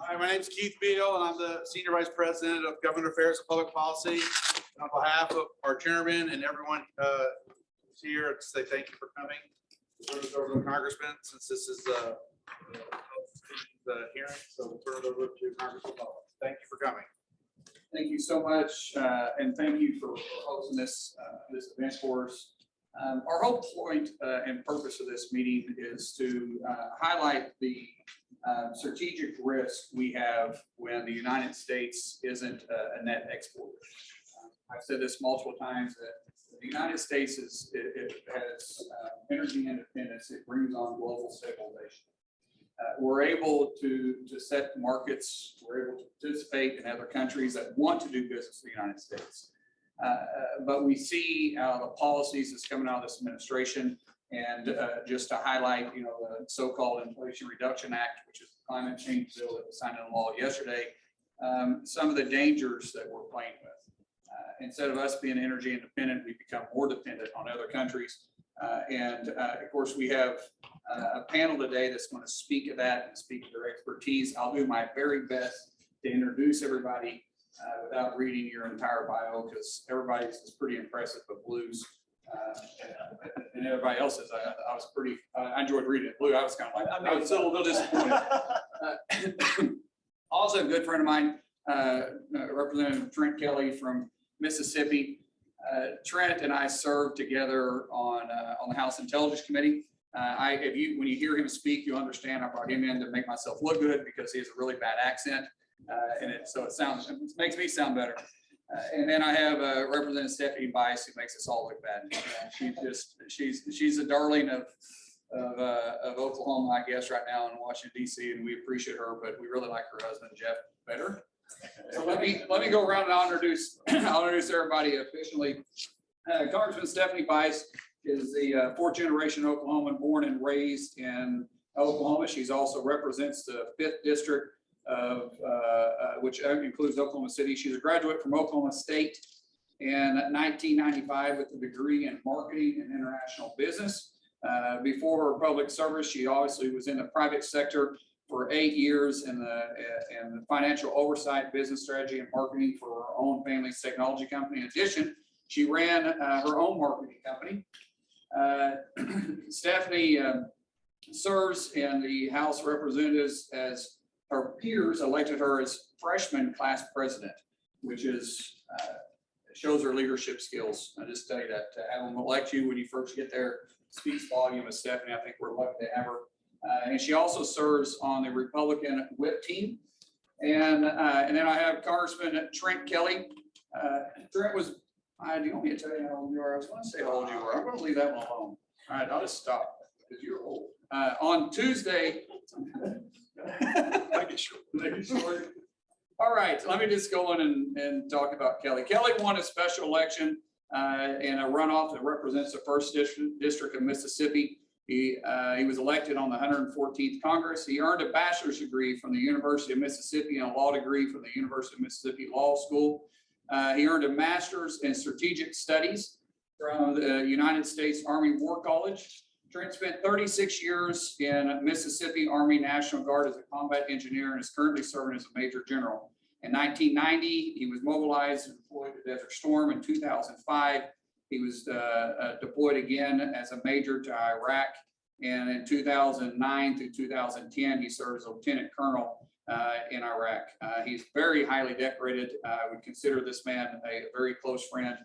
Hi, my name is Keith Beal, and I'm the Senior Vice President of Government Affairs and Public Policy. On behalf of our chairman and everyone who's here, I'd say thank you for coming. We'll turn it over to the Congressman, since this is the hearing, so we'll turn it over to Congressman Paul. Thank you for coming. Thank you so much, and thank you for hosting this event for us. Our whole point and purpose of this meeting is to highlight the strategic risk we have when the United States isn't a net exporter. I've said this multiple times that the United States has energy independence. It brings on global stabilization. We're able to set markets. We're able to participate in other countries that want to do business with the United States. But we see the policies that's coming out of this administration, and just to highlight, the so-called Inflation Reduction Act, which is the climate change bill that was signed into law yesterday, some of the dangers that we're playing with. Instead of us being energy independent, we become more dependent on other countries. Of course, we have a panel today that's going to speak of that and speak to their expertise. I'll do my very best to introduce everybody without reading your entire bio, because everybody's is pretty impressive, but Blue's and everybody else's, I enjoyed reading it. Blue, I was kind of like, I was still a little disappointed. Also, a good friend of mine, Representative Trent Kelly from Mississippi. Trent and I served together on the House Intelligence Committee. When you hear him speak, you'll understand I brought him in to make myself look good, because he has a really bad accent, so it makes me sound better. And then I have Representative Stephanie Bice, who makes us all look bad. She's a darling of Oklahoma, I guess, right now in Washington D.C., and we appreciate her, but we really like her husband Jeff better. So let me go around and I'll introduce everybody officially. Congressman Stephanie Bice is the fourth generation Oklahoman, born and raised in Oklahoma. She's also represents the 5th district of which includes Oklahoma City. She's a graduate from Oklahoma State in 1995 with a degree in marketing and international business. Before her public service, she obviously was in the private sector for 8 years in the financial oversight, business strategy, and marketing for her own family's technology company. In addition, she ran her own marketing company. Stephanie serves in the House of Representatives as her peers elected her as freshman class president, which is shows her leadership skills. I just tell you that to have them elect you when you first get there speaks volume of Stephanie. I think we're lucky to have her. And she also serves on the Republican whip team. And then I have Congressman Trent Kelly. Trent was, do you want me to tell you how old you are? I was going to say how old you were. I'm going to leave that one alone. All right, I'll just stop because you're old. On Tuesday, make it short. All right, let me just go on and talk about Kelly. Kelly won a special election in a runoff that represents the 1st district of Mississippi. He was elected on the 114th Congress. He earned a bachelor's degree from the University of Mississippi and a law degree from the University of Mississippi Law School. He earned a master's in strategic studies from the United States Army War College. Trent spent 36 years in Mississippi Army National Guard as a combat engineer and is currently serving as a major general. In 1990, he was mobilized and deployed to Desert Storm. In 2005, he was deployed again as a major to Iraq. And in 2009 through 2010, he served as a lieutenant colonel in Iraq. He's very highly decorated. I would consider this man a very close friend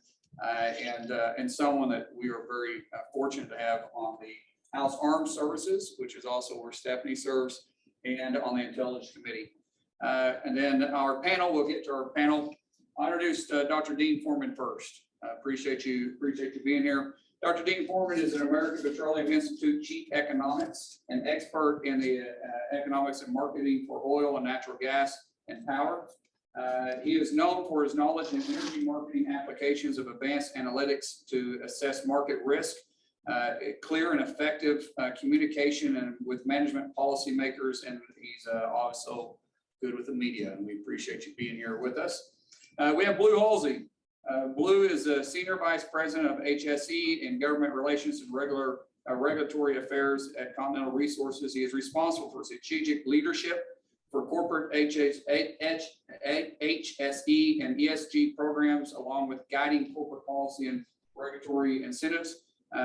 and someone that we are very fortunate to have on the House Armed Services, which is also where Stephanie serves, and on the Intelligence Committee. And then our panel, we'll get to our panel. I'll introduce Dr. Dean Foreman first. Appreciate you being here. Dr. Dean Foreman is an American Petroleum Institute chief economics and expert in the economics and marketing for oil and natural gas and power. He is known for his knowledge in energy marketing applications of advanced analytics to assess market risk, clear and effective communication and with management policymakers, and he's also good with the media, and we appreciate you being here with us. We have Blue Halsey. Blue is a Senior Vice President of HSE in Government Relations and Regulatory Affairs at Continental Resources. He is responsible for strategic leadership for corporate HSE and ESG programs, along with guiding corporate policy and regulatory incentives.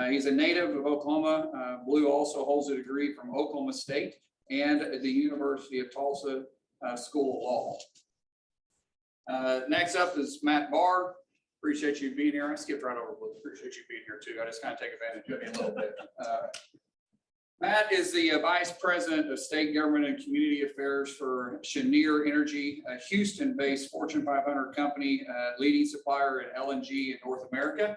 He's a native of Oklahoma. Blue also holds a degree from Oklahoma State and the University of Tulsa School of Law. Next up is Matt Barr. Appreciate you being here. I skipped right over Blue. Appreciate you being here too. I just kind of take advantage of you a little bit. Matt is the Vice President of State Government and Community Affairs for Cheniere Energy, a Houston-based Fortune 500 company, leading supplier in LNG in North America.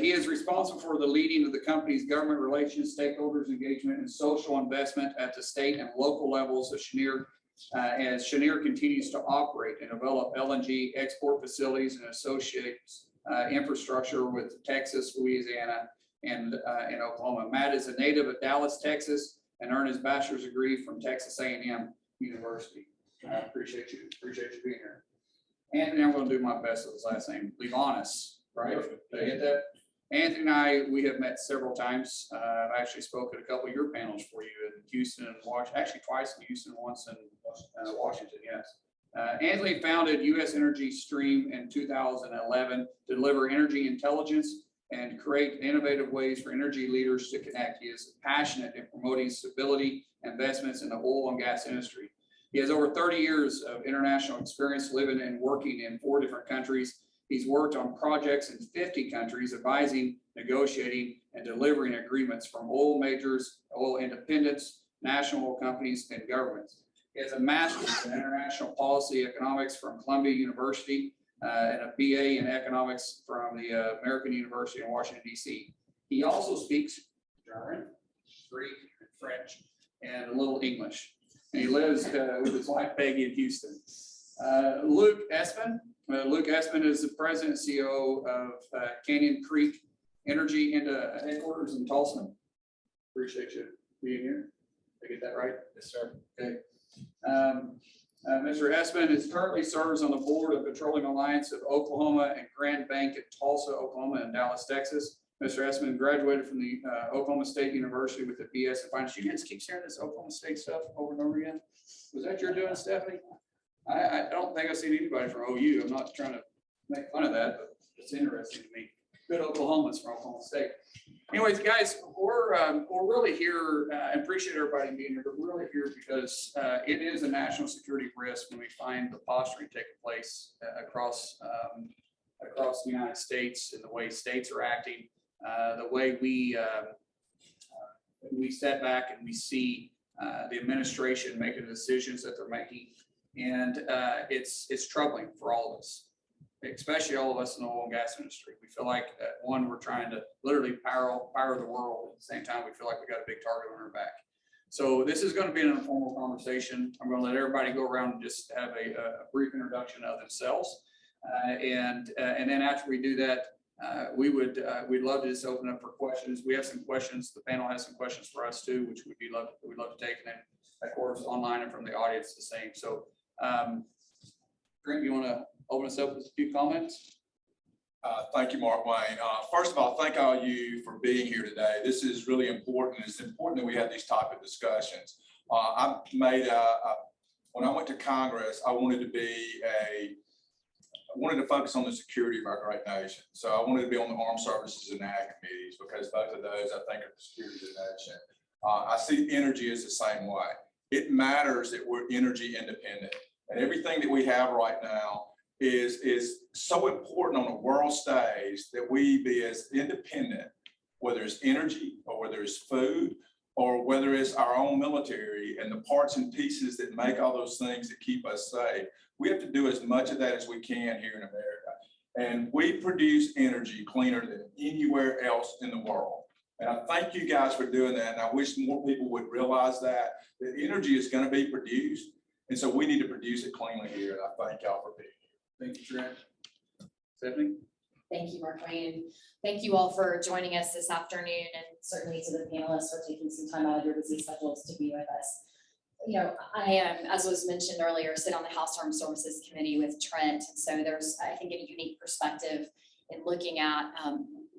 He is responsible for the leading of the company's government relations, stakeholders engagement, and social investment at the state and local levels of Cheniere, as Cheniere continues to operate and develop LNG export facilities and associates infrastructure with Texas, Louisiana, and Oklahoma. Matt is a native of Dallas, Texas, and earned his bachelor's degree from Texas A&M University. I appreciate you being here. Anthony, I'm going to do my best with his last name. Levanis, right? Did I get that? Anthony and I, we have met several times. I've actually spoken at a couple of your panels for you in Houston and Washington, actually twice in Houston, once in Washington, yes. Anthony founded U.S. Energy Stream in 2011 to deliver energy intelligence and create innovative ways for energy leaders to connect. He is passionate in promoting stability investments in the oil and gas industry. He has over 30 years of international experience living and working in 4 different countries. He's worked on projects in 50 countries, advising, negotiating, and delivering agreements from oil majors, oil independents, national oil companies, and governments. He has a master's in international policy economics from Columbia University, and a BA in economics from the American University in Washington, D.C. He also speaks German, Greek, French, and a little English. And he lives with his wife, Peggy, in Houston. Luke Espin. Luke Espin is the president and CEO of Canyon Creek Energy into headquarters in Tulsa. Appreciate you being here. Did I get that right? Yes, sir. Okay. Mr. Espin currently serves on the board of Petroleum Alliance of Oklahoma and Grand Bank at Tulsa, Oklahoma, and Dallas, Texas. Mr. Espin graduated from the Oklahoma State University with a BS in finance. You guys keep sharing this Oklahoma State stuff over and over again. Was that your doing, Stephanie? I don't think I've seen anybody from OU. I'm not trying to make fun of that, but it's interesting to me. Good Oklahomans from Oklahoma State. Anyways, guys, we're really here and appreciate everybody being here, but we're really here because it is a national security risk when we find the posturing taking place across the United States and the way states are acting, the way we step back and we see the administration making the decisions that they're making. And it's troubling for all of us, especially all of us in the oil and gas industry. We feel like one, we're trying to literally power the world. At the same time, we feel like we got a big target on our back. So this is going to be an informal conversation. I'm going to let everybody go around and just have a brief introduction of themselves. And then after we do that, we'd love to just open up for questions. We have some questions. The panel has some questions for us too, which we'd love to take. And then of course, online and from the audience, the same. So Grant, you want to open us up with a few comments? Thank you, Mark Wayne. First of all, thank all of you for being here today. This is really important. It's important that we have these type of discussions. When I went to Congress, I wanted to focus on the security of our great nation. So I wanted to be on the armed services and ag committees because both of those, I think, are the security of the nation. I see energy as the same way. It matters that we're energy independent. And everything that we have right now is so important on a world stage that we be as independent, whether it's energy or whether it's food or whether it's our own military and the parts and pieces that make all those things that keep us safe. We have to do as much of that as we can here in America. And we produce energy cleaner than anywhere else in the world. And I thank you guys for doing that. And I wish more people would realize that energy is going to be produced. And so we need to produce it cleanly here. And I thank y'all for being here. Thank you, Trent. Stephanie? Thank you, Mark Wayne. Thank you all for joining us this afternoon, and certainly to the panelists for taking some time out of your busy schedules to be with us. You know, I am, as was mentioned earlier, sit on the House Armed Services Committee with Trent. So there's, I think, a unique perspective in looking at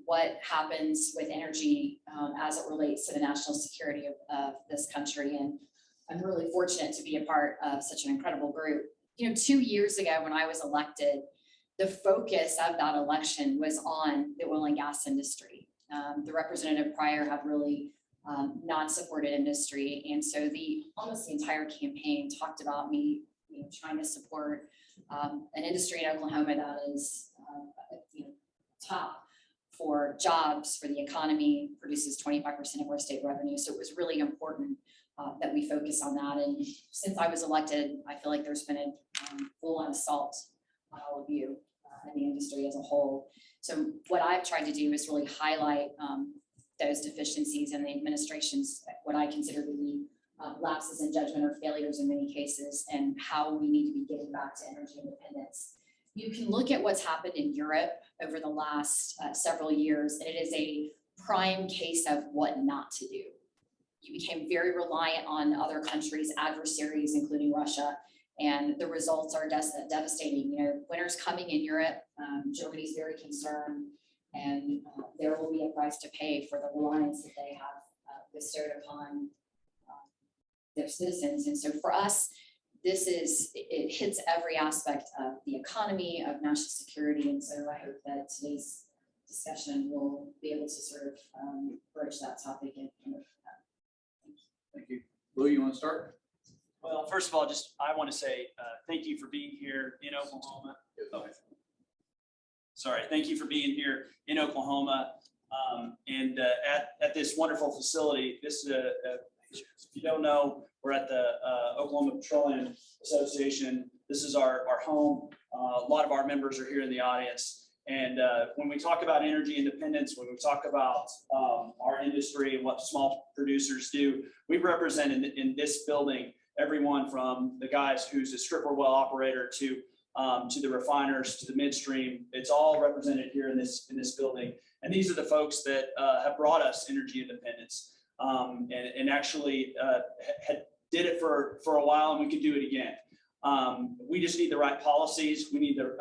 what happens with energy as it relates to the national security of this country. And I'm really fortunate to be a part of such an incredible group. 2 years ago when I was elected, the focus of that election was on the oil and gas industry. The representative prior had really not supported industry. And so almost the entire campaign talked about me trying to support an industry in Oklahoma that is top for jobs, for the economy, produces 25% of our state revenue. So it was really important that we focus on that. And since I was elected, I feel like there's been a full-on assault on all of you and the industry as a whole. So what I've tried to do is really highlight those deficiencies in the administration's, what I consider to be lapses in judgment or failures in many cases, and how we need to be getting back to energy independence. You can look at what's happened in Europe over the last several years, and it is a prime case of what not to do. You became very reliant on other countries, adversaries, including Russia, and the results are devastating. Winter's coming in Europe. Germany's very concerned, and there will be a price to pay for the reliance that they have bestowed upon their citizens. And so for us, it hits every aspect of the economy, of national security. And so I hope that today's discussion will be able to sort of broach that topic. Thank you. Lou, you want to start? Well, first of all, I want to say thank you for being here in Oklahoma. Thank you for being here in Oklahoma and at this wonderful facility. This is if you don't know, we're at the Oklahoma Petroleum Association. This is our home. A lot of our members are here in the audience. And when we talk about energy independence, when we talk about our industry and what small producers do, we represent in this building everyone from the guys who's a stripper well operator to the refiners, to the midstream. It's all represented here in this building. And these are the folks that have brought us energy independence and actually did it for a while, and we could do it again. We just need the right policies. We need the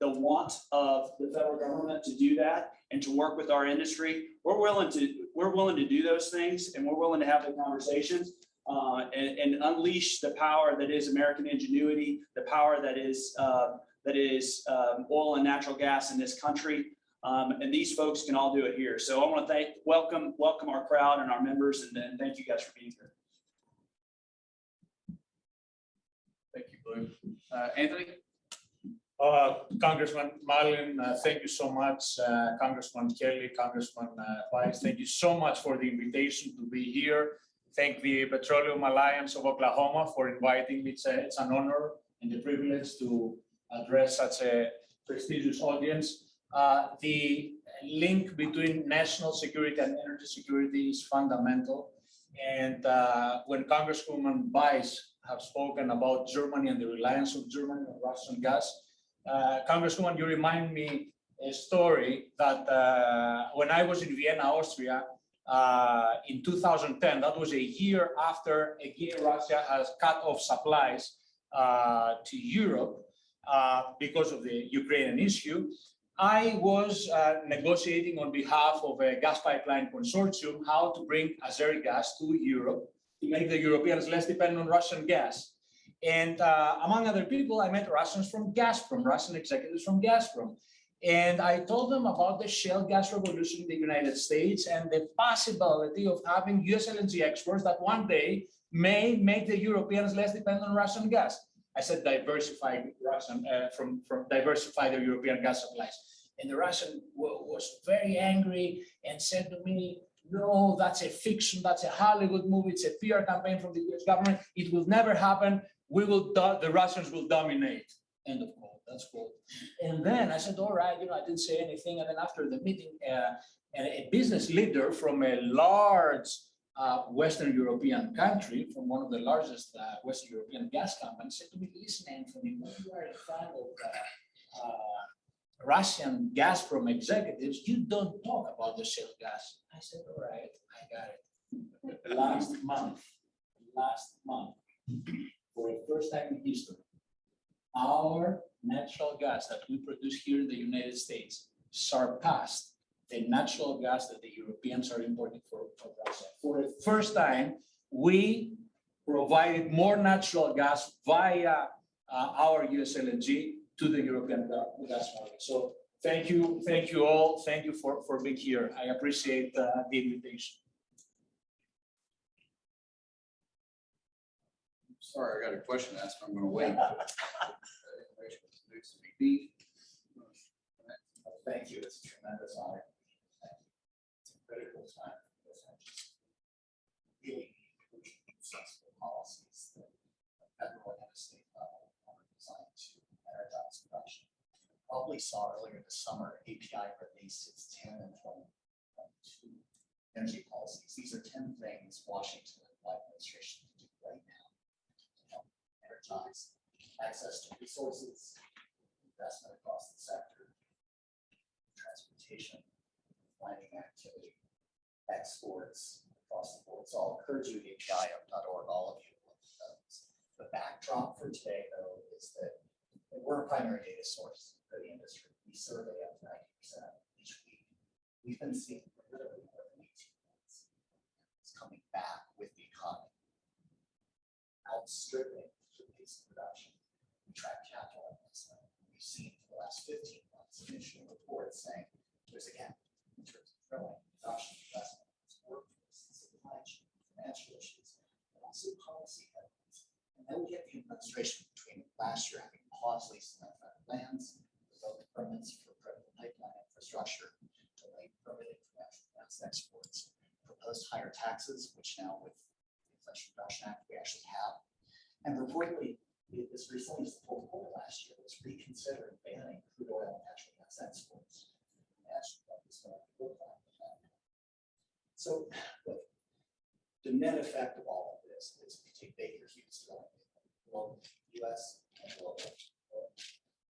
want of the federal government to do that and to work with our industry. We're willing to do those things, and we're willing to have the conversations and unleash the power that is American ingenuity, the power that is oil and natural gas in this country. And these folks can all do it here. So I want to welcome our crowd and our members, and thank you guys for being here. Thank you, Blue. Anthony? Congressman Marlin, thank you so much. Congressman Kelly, Congressman Weiss, thank you so much for the invitation to be here. Thank the Petroleum Alliance of Oklahoma for inviting me. It's an honor and a privilege to address such a prestigious audience. The link between national security and energy security is fundamental. And when Congresswoman Weiss have spoken about Germany and the reliance of Germany on Russian gas, Congresswoman, you remind me a story that when I was in Vienna, Austria, in 2010, that was a year after again Russia has cut off supplies to Europe because of the Ukrainian issue. I was negotiating on behalf of a gas pipeline consortium how to bring Azeri gas to Europe to make the Europeans less dependent on Russian gas. And among other people, I met Russians from Gazprom, Russian executives from Gazprom. And I told them about the shale gas revolution in the United States and the possibility of having US LNG exports that one day may make the Europeans less dependent on Russian gas. I said diversify diversify their European gas supplies. And the Russian was very angry and said to me, no, that's a fiction, that's a Hollywood movie, it's a PR campaign from the US government, it will never happen, the Russians will dominate. End of quote, that's quote. And then I said, all right, I didn't say anything. And then after the meeting, a business leader from a large Western European country, from one of the largest Western European gas companies, said to me, listen, Anthony, when you are a fan of Russian Gazprom executives, you don't talk about the shale gas. I said, all right, I got it. Last month, for the first time in history, our natural gas that we produce here in the United States surpassed the natural gas that the Europeans are importing from Russia. For the first time, we providing more natural gas via our US LNG to the European gas market. So thank you all. Thank you for being here. I appreciate the invitation. Sorry, I got a question to ask, I'm gonna wait. Thank you. It's a tremendous honor. It's a critical time for this country. Really successful policies that at federal and state level are designed to energize production. Probably saw earlier this summer, API released its 10 and 2022 energy policies. These are 10 things Washington and the administration can do right now to help energize access to resources, investment across the sector, transportation, mining activity, exports across the board. So I'll encourage you to API.org, all of you. The backdrop for today, though, is that we're a primary data source for the industry. We survey up to 90% each week. We've been seeing for literally more than 18 months. It's coming back with the economy, outstripping the pace of production. We track capital investment. We've seen for the last 15 months initial reports saying there's a gap in terms of growing production investment, workforce, supply chain, financial issues, but also policy headwinds. And then we get the administration between last year having paused leasing on federal lands, revoked permits for critical pipeline infrastructure, delayed permitting for natural gas exports, proposed higher taxes, which now with the Inflation Reduction Act we actually have. And reportedly, this recently, just the fourth quarter last year, was reconsidering banning crude oil and natural gas exports. Imagine what this might look like. So, look, the net effect of all of this is if you take Baker Hughes, global US and global, it's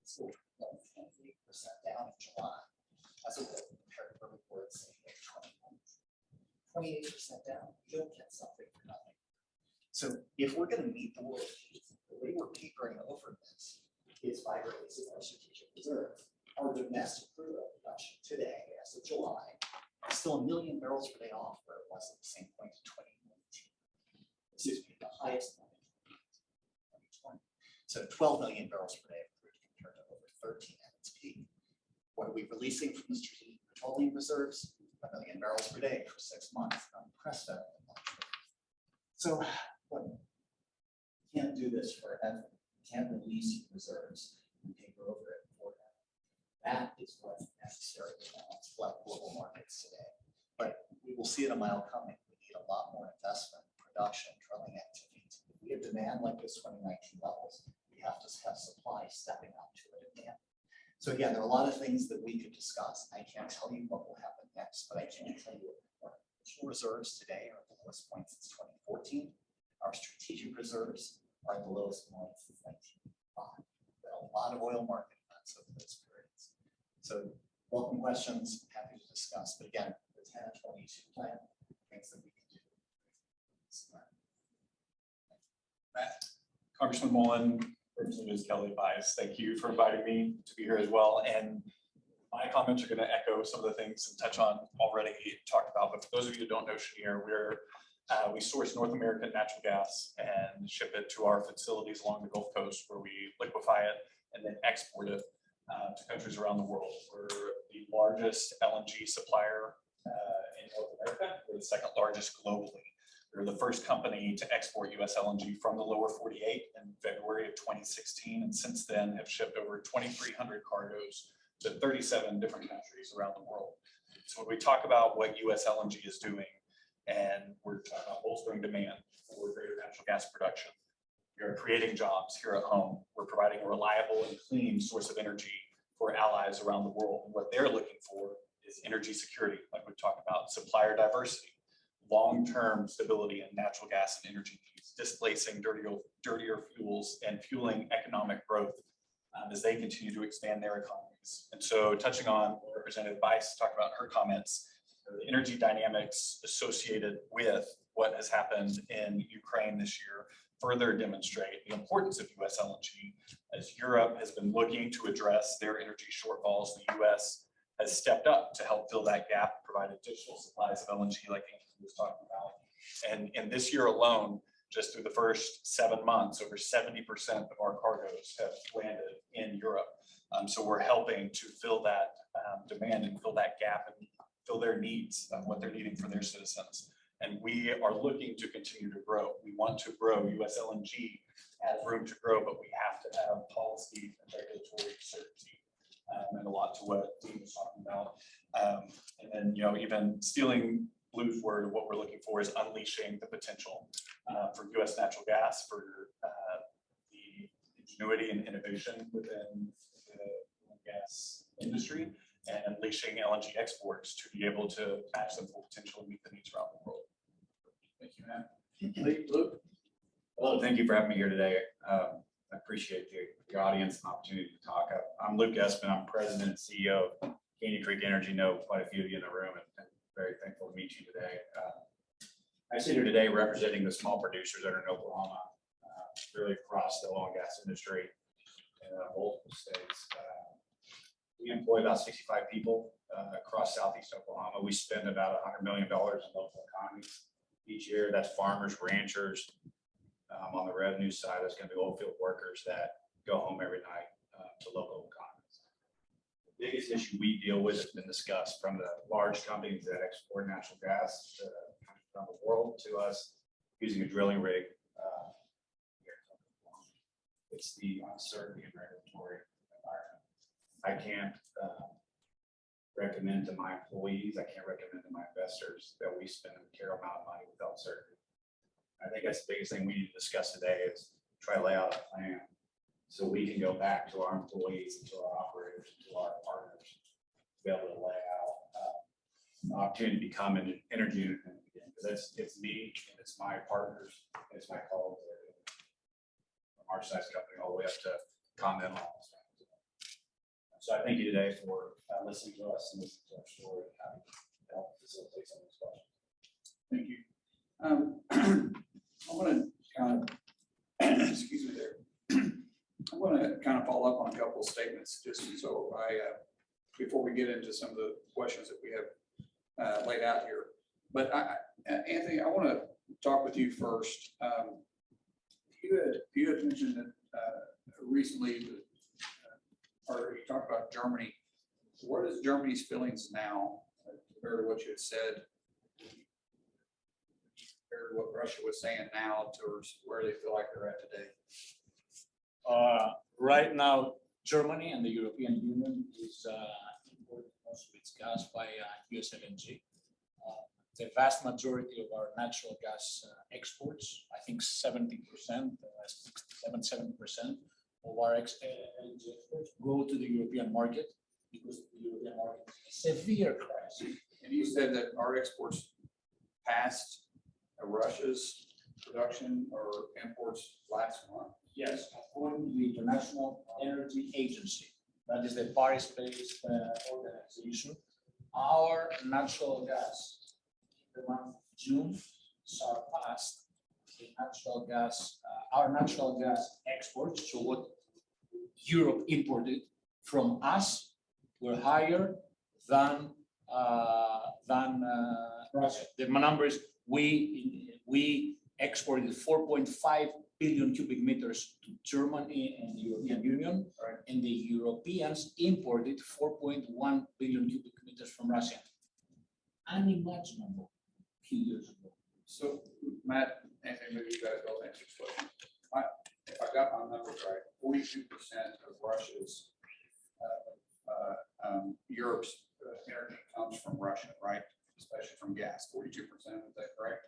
still 28% down in July. As a whole, compared to where we were at saying 28% down, you don't get something for nothing. So if we're going to meet the world needs, the way we're papering over this is by releasing our strategic reserve. Our domestic crude oil production today, as of July, is still 1 million barrels per day off where it was at the same point in 2019. Excuse me, the highest point in 2020. So 12 million barrels per day of crude compared to over 13 at its peak. What are we releasing from the strategic petroleum reserves? 1 million barrels per day for 6 months. Unprecedented. So look, you can't do this forever. You can't release reserves and paper over it forever. That is what's necessary to balance global markets today. But we will see it a mile coming. We need a lot more investment, production, drilling activities. If we have demand like this 2019 levels, we have to have supply stepping up to it again. So again, there are a lot of things that we could discuss. I can't tell you what will happen next, but I can tell you our reserves today are at the lowest point since 2014. Our strategic reserves are at the lowest point since 1995. There are a lot of oil market events over those periods. So welcome questions, happy to discuss. But again, the 10 and 22 plan, things that we can do. Congressman Mullen, Representative Kelly Bias, thank you for inviting me to be here as well. And my comments are going to echo some of the things and touch on already talked about. But for those of you who don't know Cheniere, we source North American natural gas and ship it to our facilities along the Gulf Coast where we liquefy it and then export it to countries around the world. We're the largest LNG supplier in North America. We're the second largest globally. We were the first company to export US LNG from the lower 48 in February of 2016. And since then have shipped over 2,300 cargoes to 37 different countries around the world. So when we talk about what US LNG is doing, and we're talking about bolstering demand for greater natural gas production, we are creating jobs here at home. We're providing a reliable and clean source of energy for allies around the world. And what they're looking for is energy security, like we've talked about, supplier diversity, long-term stability in natural gas and energy needs, displacing dirtier fuels and fueling economic growth as they continue to expand their economies. And so touching on what Representative Bice talked about in her comments, the energy dynamics associated with what has happened in Ukraine this year further demonstrate the importance of US LNG as Europe has been looking to address their energy shortfalls. The US has stepped up to help fill that gap, provide additional supplies of LNG like Anthony was talking about. And this year alone, just through the first 7 months, over 70% of our cargoes have landed in Europe. So we're helping to fill that demand and fill that gap and fill their needs, what they're needing for their citizens. And we are looking to continue to grow. We want to grow. US LNG has room to grow, but we have to have policy and regulatory certainty. And a lot to what Dean was talking about. And then, you know, even stealing Blue's word, what we're looking for is unleashing the potential for US natural gas, for the ingenuity and innovation within the oil and gas industry, and unleashing LNG exports to be able to match them full potential and meet the needs around the world. Thank you, Matt. Luke? Well, thank you for having me here today. I appreciate the audience and opportunity to talk. I'm Luke Espin. I'm president and CEO of Caney Creek Energy. Know quite a few of you in the room, and very thankful to meet you today. I sit here today representing the small producers that are in Oklahoma, really across the oil and gas industry in multiple states. We employ about 65 people across southeast Oklahoma. We spend about $100 million in local economies each year. That's farmers, ranchers. On the revenue side, that's going to be oil field workers that go home every night to local economies. The biggest issue we deal with has been discussed from the large companies that export natural gas around the world to us using a drilling rig. It's the uncertainty in regulatory environment. I can't recommend to my employees, I can't recommend to my investors that we spend a material amount of money without certainty. I think that's the biggest thing we need to discuss today is try to lay out a plan so we can go back to our employees and to our operators and to our partners to be able to lay out an opportunity to become an energy independent again. Because it's me and it's my partners and it's my colleagues from our size company all the way up to comment on this. So I thank you today for listening to us and listening to our story and how to help facilitate some of these questions. Thank you. I want to kind of, excuse me there. I want to kind of follow up on a couple of statements just so before we get into some of the questions that we have laid out here. But Anthony, I want to talk with you first. You had mentioned that recently, or you talked about Germany. What is Germany's feelings now compared to what you had said? Compared to what Russia was saying now towards where they feel like they're at today? Right now, Germany and the European Union is importing most of its gas by US LNG. The vast majority of our natural gas exports, I think 70%, 70% of our LNG exports go to the European market because the European market is a severe crisis. And you said that our exports passed Russia's production or imports last month. Yes, according to the International Energy Agency, that is the Paris-based organization, our natural gas in the month of June surpassed the natural gas, our natural gas exports. So what Europe imported from us were higher than Russia. The numbers, we exported 4.5 billion cubic meters to Germany and the European Union, Right. and the Europeans imported 4.1 billion cubic meters from Russia. Unimaginable a few years ago. So Matt, Anthony, maybe you guys both answer this question. If I got my numbers right, 42% of Russia's, Europe's energy comes from Russia, right? Especially from gas, 42%, is that correct?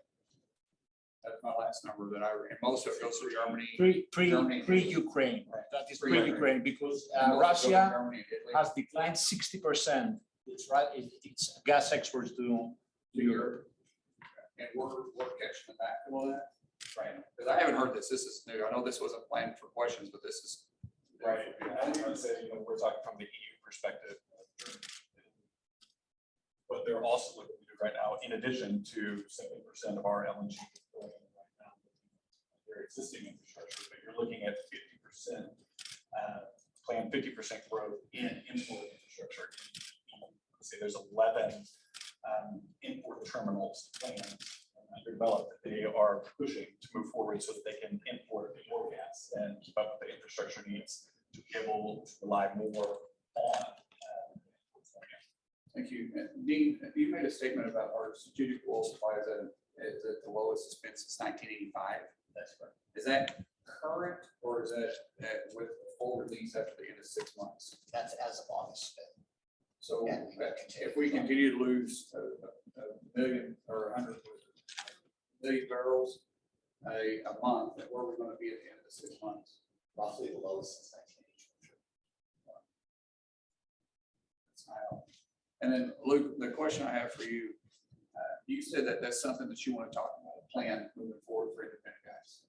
That's my last number that I read. And most of it goes through Germany. Germany. Pre-Ukraine. Right. That is Pre-Ukraine. pre-Ukraine because and most of it goes to Russia Germany and Italy. has declined 60%. It's right. It's gas exports to Europe. And we're catching the back of all that. Right. Because I haven't heard this. This is new. I know this wasn't planned for questions, but this is. Right. And I would say, we're talking from the EU perspective. But they're also looking to do right now, in addition to 70% of our LNG going right now, their existing infrastructure, but you're looking at 50%, planned 50% growth in import infrastructure. Let's say there's 11 import terminals planned underdeveloped, that they are pushing to move forward so that they can import more gas and keep up with the infrastructure needs to be able to rely more on. Thank you. And Dean, you made a statement about our strategic oil supply is at the lowest it's been since 1985. That's right. Is that current or is that with full release after the end of 6 months? That's as of August 5th. So And we will continue. if we continue to lose a million or 100 million barrels a month, then where are we going to be at the end of the 6 months? Roughly the lowest since 1982. That's high. And then Luke, the question I have for you, you said that that's something that you want to talk about, a plan moving forward for independent guys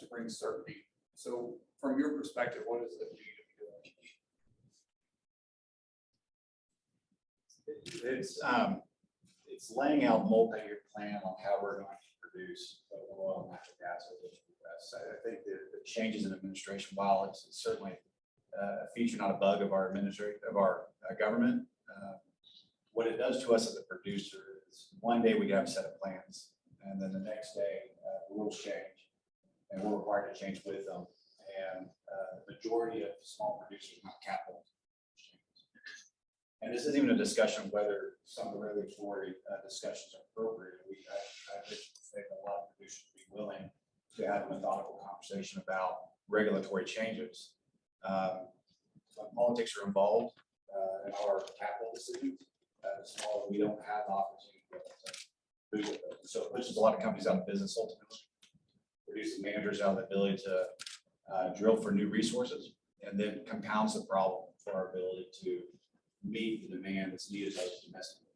to bring certainty. So from your perspective, what does it mean to be doing? It's laying out multi-year plan on how we're going to produce oil and natural gas over the US. I think the changes in administration, while it's certainly a feature, not a bug of our government, what it does to us as a producer is one day we have a set of plans, and then the next day the rules change, and we're required to change with them. And the majority of small producers, not capital. And this isn't even a discussion of whether some of the regulatory discussions are appropriate. I think a lot of producers would be willing to have a methodical conversation about regulatory changes. When politics are involved in our capital decisions, small, we don't have the opportunity to move with them. So it pushes a lot of companies out of business ultimately, reduces managers out of the ability to drill for new resources, and then compounds the problem for our ability to meet the demand that's needed by the domestic.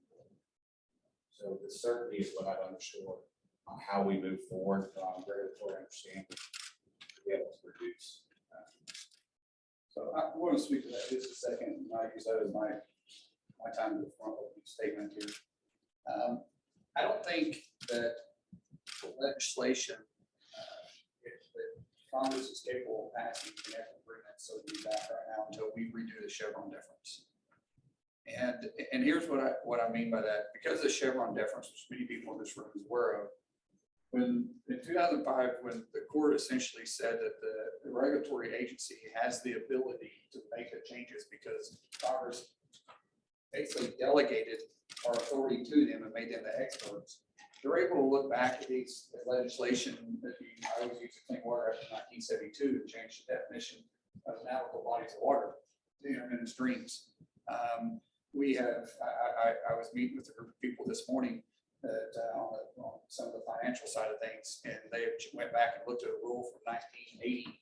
So the certainty is what I've underscored on how we move forward from regulatory understanding to be able to produce. So I want to speak to that just a second. I use that as my time to the front opening statement here. I don't think that legislation that Congress is capable of passing can ever bring that so be back right now until we redo the Chevron deference. And here's what I mean by that. Because the Chevron deference, which many people in this room is aware of, when in 2005, when the court essentially said that the regulatory agency has the ability to make the changes because Congress basically delegated our authority to them and made them the experts, they're able to look back at these legislation that I always use the Clean Water Act of 1972 to change the definition of navigable bodies of water, and streams. I was meeting with a group of people this morning that on some of the financial side of things, and they went back and looked at a rule from 1980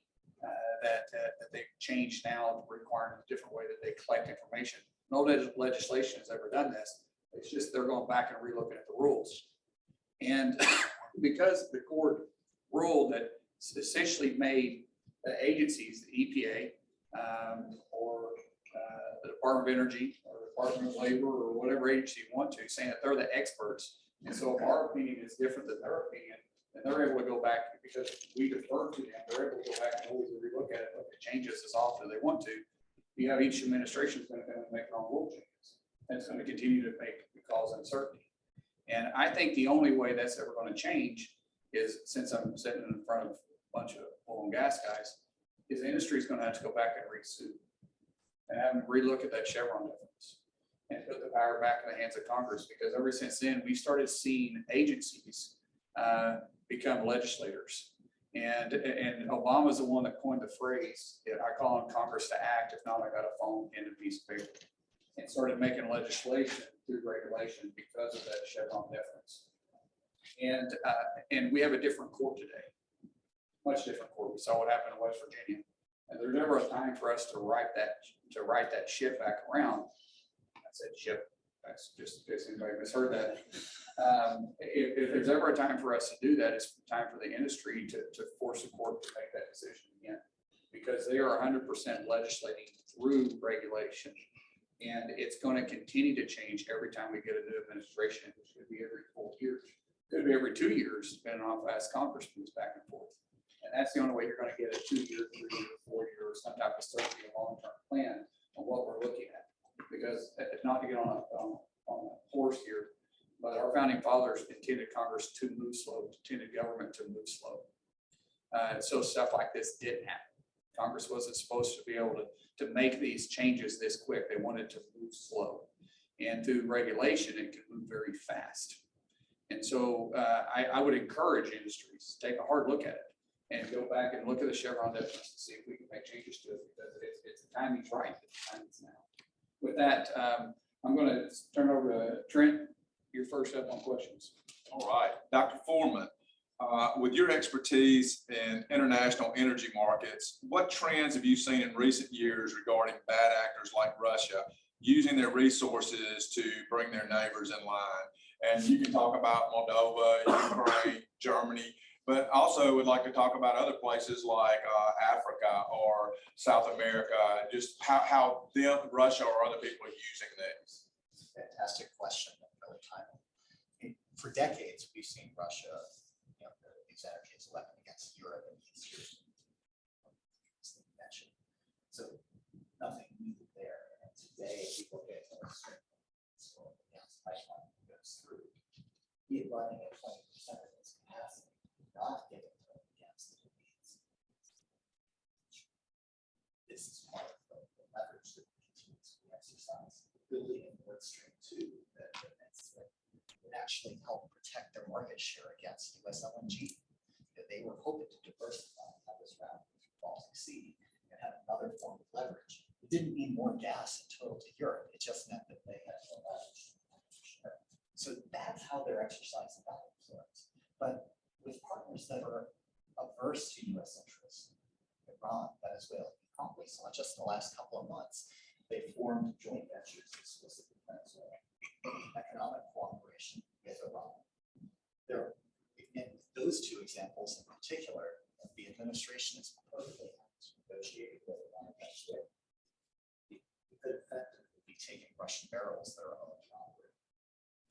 that they've changed now, requiring a different way that they collect information. No legislation has ever done this. It's just they're going back and relooking at the rules. And because the court ruled that essentially made the agencies, the EPA, or the Department of Energy or the Department of Labor or whatever agency you want to, saying that they're the experts. And so if our opinion is different than their opinion, then they're able to go back because we defer to them. They're able to go back and always relook at it, look at changes as often as they want to. You have each administration is going to make their own rule changes. And it's going to continue to cause uncertainty. And I think the only way that's ever going to change is, since I'm sitting in front of a bunch of oil and gas guys, is the industry is going to have to go back and re-sue and have them relook at that Chevron difference and put the power back in the hands of Congress. Because ever since then, we started seeing agencies become legislators. And Obama's the one that coined the phrase, I call on Congress to act, if not, I got a phone and a piece of paper, and started making legislation through regulation because of that Chevron deference. And we have a different court today, much different court. We saw what happened in West Virginia. And there's never a time for us to right that ship back around. I said ship. That's just in case anybody misheard that. If there's ever a time for us to do that, it's time for the industry to force the court to make that decision again, because they are 100% legislating through regulation, and it's going to continue to change every time we get a new administration, which could be every 4 years, could be every 2 years, depending on how fast Congress moves back and forth. And that's the only way you're going to get a 2-year, 3-year, 4-year, or some type of certainty, a long-term plan on what we're looking at. Because not to get on a horse here, But our founding fathers intended Congress to move slow, intended government to move slow. So stuff like this didn't happen. Congress wasn't supposed to be able to make these changes this quick. They wanted to move slow. And through regulation, it can move very fast. And so I would encourage industries to take a hard look at it and go back and look at the Chevron definition to see if we can make changes to it, because it's the timing's right, the timing's now. With that, I'm going to turn over to Trent. You're first up on questions. All right, Dr. Foreman, with your expertise in international energy markets, what trends have you seen in recent years regarding bad actors like Russia using their resources to bring their neighbors in line? And you can talk about Moldova, Ukraine, Germany, but also would like to talk about other places like Africa or South America, just how them, Russia or other people are using these. Fantastic question. Really timely. For decades, we've seen Russia, use energy as a weapon against Europe and East Europe. So nothing new there. And today, people get more strength. So the gas pipeline goes through. It running at 20% of its capacity, not getting the gas that it needs. This is part of the leverage that we continue to exercise. Building in Nord Stream 2 that would actually help protect their market share against US LNG. They were hoping to diversify how this route through the Baltic Sea and have another form of leverage. It didn't mean more gas in total to Europe. It just meant that they had more leverage. So that's how they're exercising that influence. But with partners that are averse to US interests, Iran, Venezuela, you probably saw just in the last couple of months, they formed joint ventures exclusively Venezuela, economic cooperation with Iran. There, in those two examples in particular, the administration is perfectly happy to negotiate with Iran and Venezuela. We could effectively be taking Russian barrels that are owned and operated,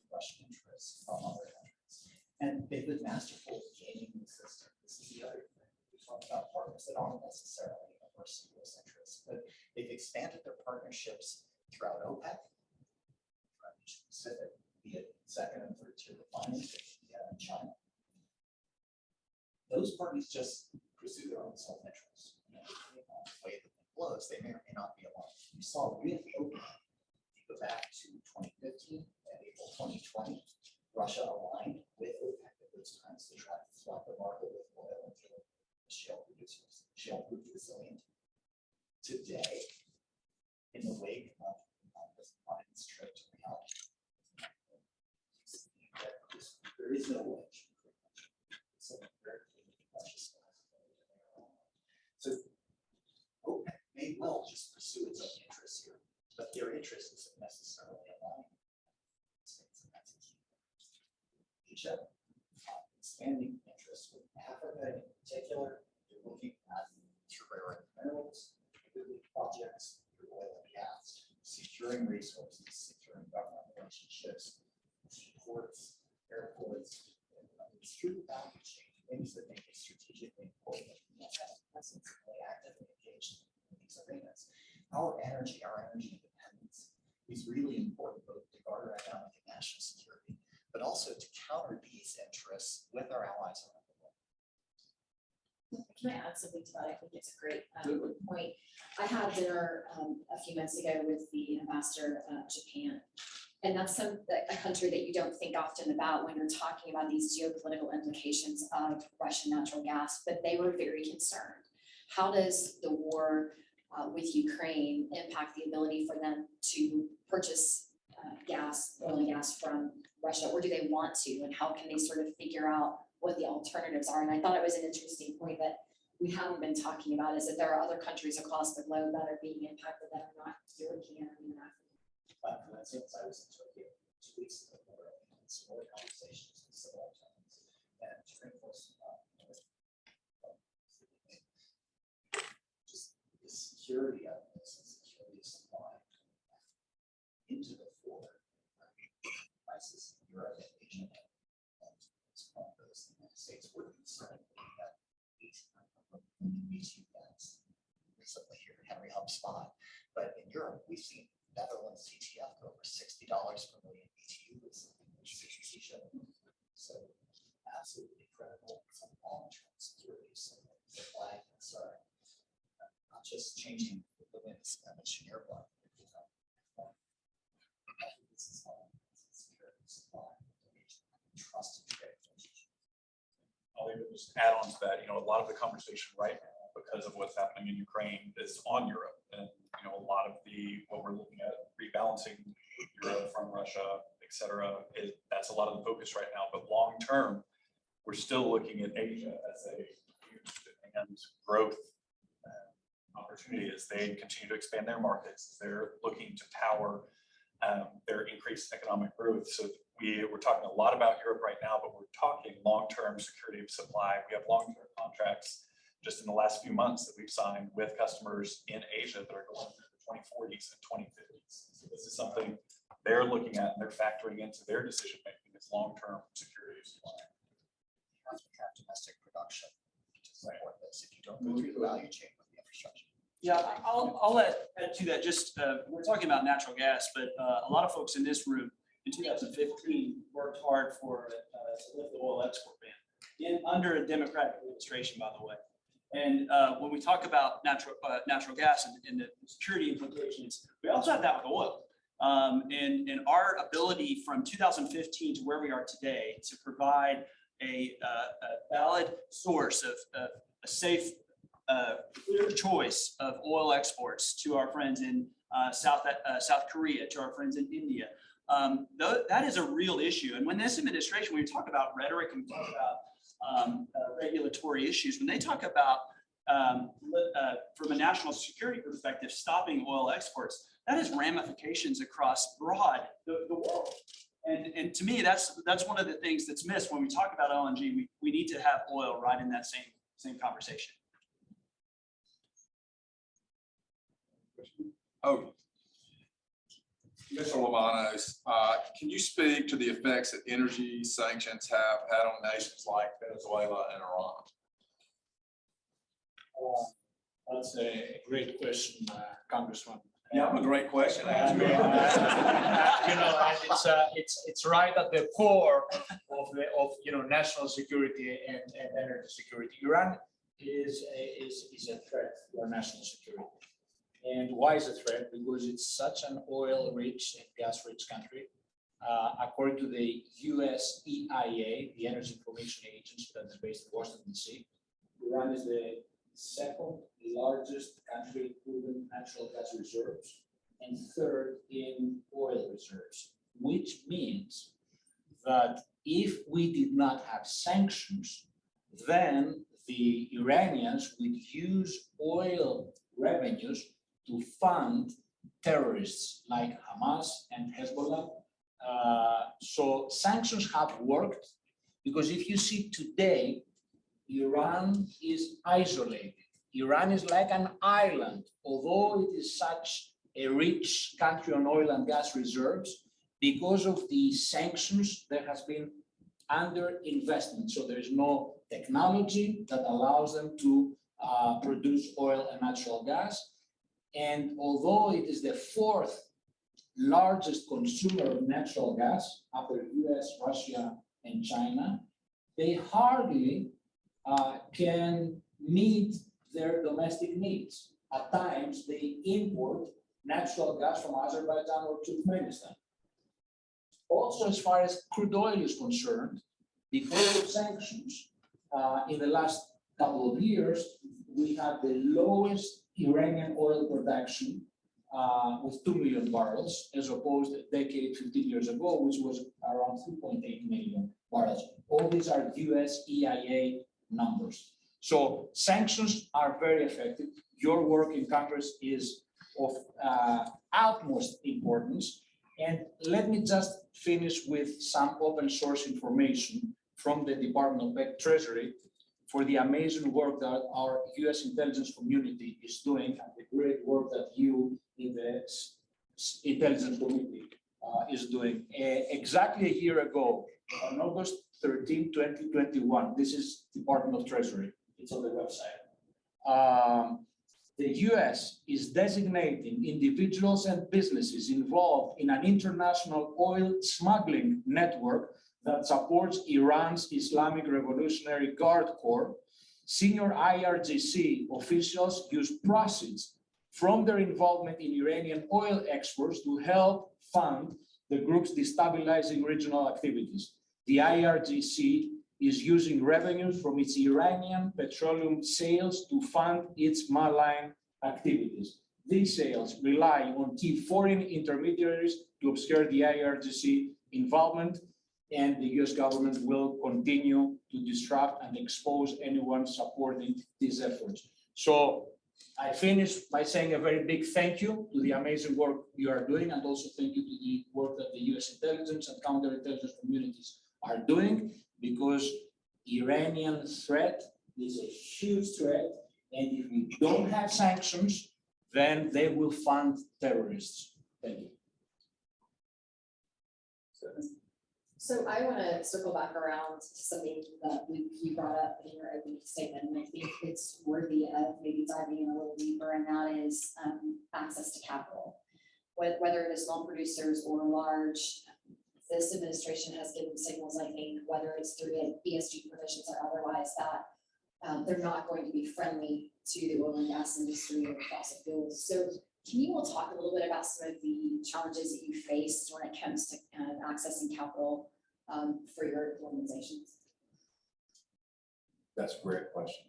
Russian interests from other countries. And they've been masterful at gaming the system. This is the other thing. We talk about partners that aren't necessarily averse to US interests, but they've expanded their partnerships throughout OPEC, throughout Asia Pacific, be it second and third tier refining, India and China. Those parties just pursue their own self-interest. The way that it flows, they may or may not be aligned. We saw with OPEC, if you go back to 2015 and April 2020, Russia aligned with OPEC at those times to try to flood the market with oil and shale producers, shale proved resilient. Today, in the wake of Biden's trip to reality, there is no wedge. So OPEC may well just pursue its own interests here, but their interest isn't necessarily aligned. Asia, expanding interests with Africa in particular, you're looking at rare earth minerals, projects, oil and gas, securing resources, securing government relationships, ports, airports, and through the value chain, things that make it strategically important. That's really actively engaged in these arenas. Our energy independence is really important both to garner economic and national security, but also to counter these interests with our allies around the world. Can I add something to that? I think it's a great point. I had dinner a few months ago with the ambassador of Japan. And that's a country that you don't think often about when you're talking about these geopolitical implications of Russian natural gas, but they were very concerned. How does the war with Ukraine impact the ability for them to purchase oil and gas from Russia, or do they want to? And how can they sort of figure out what the alternatives are? And I thought it was an interesting point that we haven't been talking about, is that there are other countries across the globe that are being impacted that are not European or even African. For instance, I was in Tokyo 2 weeks ago, where I had some more conversations with civil lieutenants and reinforce just the security of this and security of supply into the forward crisis in Europe and Asia. And it's one of those the United States were concerned that BTU gas recently here at Henry Hub spot, but in Europe we've seen Netherlands TTF go over $60 per million BTU, which is strategic. So absolutely critical for long-term security. So the flag is not just changing the winds and engineer block. This is how security supply, trust and trade. I'll even just add on to that, a lot of the conversation right now, because of what's happening in Ukraine, is on Europe. And, a lot of what we're looking at, rebalancing Europe from Russia, et cetera, that's a lot of the focus right now. But long-term, we're still looking at Asia as a huge and growth opportunity as they continue to expand their markets. They're looking to power their increased economic growth. So we're talking a lot about Europe right now, but we're talking long-term security of supply. We have long-term contracts just in the last few months that we've signed with customers in Asia that are going through the 2040s and 2050s. So this is something they're looking at and they're factoring into their decision-making is long-term security of supply. You have to have domestic production to support this if you don't go through the value chain with the infrastructure. Yeah, I'll add to that. Just we're talking about natural gas, but a lot of folks in this room in 2015 worked hard for to lift the oil export ban under a Democratic administration, by the way. And when we talk about natural gas and the security implications, we also have that with oil. And our ability from 2015 to where we are today to provide a valid source of a safe, clear choice of oil exports to our friends in South Korea, to our friends in India. That is a real issue. And when this administration, when we talk about rhetoric and we talk about regulatory issues, when they talk about from a national security perspective, stopping oil exports, that has ramifications across the world. And to me, that's one of the things that's missed when we talk about LNG. We need to have oil right in that same conversation. Oh, Mr. Lavanos, can you speak to the effects that energy sanctions have had on nations like Venezuela and Iran? That's a great question, Congressman. Yeah, a great question. And, it's right at the core of national security and energy security. Iran is a threat to our national security. And why is it a threat? Because it's such an oil-rich and gas-rich country. According to the US EIA, the Energy Information Agency that is based in Washington, D.C., Iran is the second largest country in proven natural gas reserves and third in oil reserves, which means that if we did not have sanctions, then the Iranians would use oil revenues to fund terrorists like Hamas and Hezbollah. So sanctions have worked because if you see today, Iran is isolated. Iran is like an island, although it is such a rich country on oil and gas reserves, because of the sanctions, there has been underinvestment. So there is no technology that allows them to produce oil and natural gas. And although it is the fourth largest consumer of natural gas after US, Russia, and China, they hardly can meet their domestic needs. At times, they import natural gas from Azerbaijan or Turkmenistan. Also, as far as crude oil is concerned, because of sanctions, in the last couple of years, we had the lowest Iranian oil production with 2 million barrels, as opposed to a decade, 15 years ago, which was around 3.8 million barrels. All these are US EIA numbers. So sanctions are very effective. Your work in Congress is of utmost importance. And let me just finish with some open source information from the Department of Treasury for the amazing work that our US intelligence community is doing and the great work that you in the intelligence community is doing. Exactly a year ago, on August 13, 2021, this is Department of Treasury, it's on the website. The US is designating individuals and businesses involved in an international oil smuggling network that supports Iran's Islamic Revolutionary Guard Corps. Senior IRGC officials use proceeds from their involvement in Iranian oil exports to help fund the group's destabilizing regional activities. The IRGC is using revenues from its Iranian petroleum sales to fund its malign activities. These sales rely on key foreign intermediaries to obscure the IRGC involvement, and the US government will continue to disrupt and expose anyone supporting these efforts. So I finish by saying a very big thank you to the amazing work you are doing, and also thank you to the work that the US intelligence and counterintelligence communities are doing, because Iranian threat is a huge threat, and if we don't have sanctions, then they will fund terrorists. Thank you. So I want to circle back around to something that you brought up in your opening statement, and I think it's worthy of maybe diving in a little deeper, and that is access to capital. Whether it is small producers or large, this administration has given signals, I think, whether it's through ESG provisions or otherwise, that they're not going to be friendly to the oil and gas industry or fossil fuels. So can you all talk a little bit about some of the challenges that you faced when it comes to accessing capital for your organizations? That's a great question.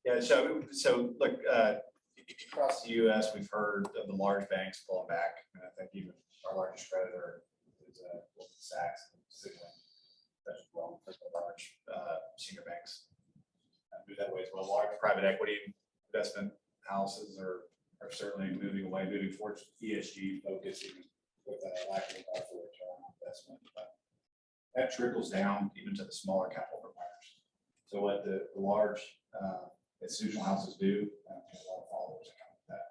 Yeah, so look, across the US, we've heard of the large banks pulling back. And I think even our largest creditor is Goldman Sachs, signaling that as well, as the large senior banks move that way as well. Large private equity investment houses are certainly moving towards ESG focus, even with a lack of return on investment. But that trickles down even to the smaller capital providers. So what the large institutional houses do, a lot of followers that come with that.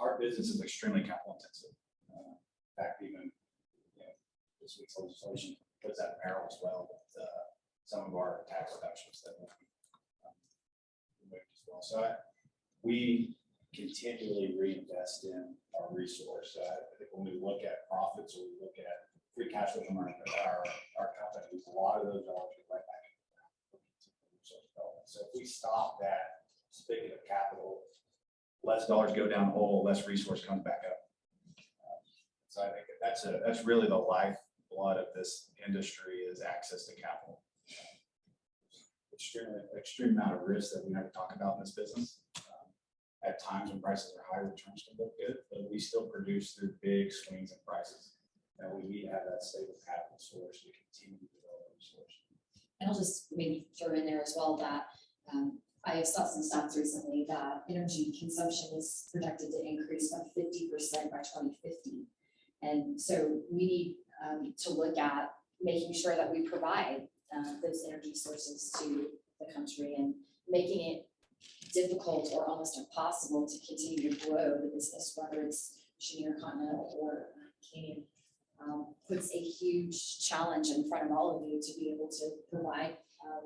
Our business is extremely capital intensive. In fact, even this week's legislation puts that in peril as well with some of our tax reductions that we moved as well. So we continually reinvest in our resource. I think when we look at profits or we look at free cash flow from our companies, a lot of those dollars go right back into resource development. So if we stop that spigot of capital, less dollars go down hole, less resource comes back up. So I think that's really the lifeblood of this industry is access to capital. Extreme amount of risk that we never talk about in this business. At times when prices are high, returns can look good, but we still produce through big swings in prices. And we need to have that stable capital source to continue to develop resource. And I'll just maybe throw in there as well that I saw some stats recently that energy consumption is projected to increase by 50% by 2050. And so we need to look at making sure that we provide those energy sources to the country and making it difficult or almost impossible to continue to grow the business, whether it's Cheniere, Continental, or Canadian, puts a huge challenge in front of all of you to be able to provide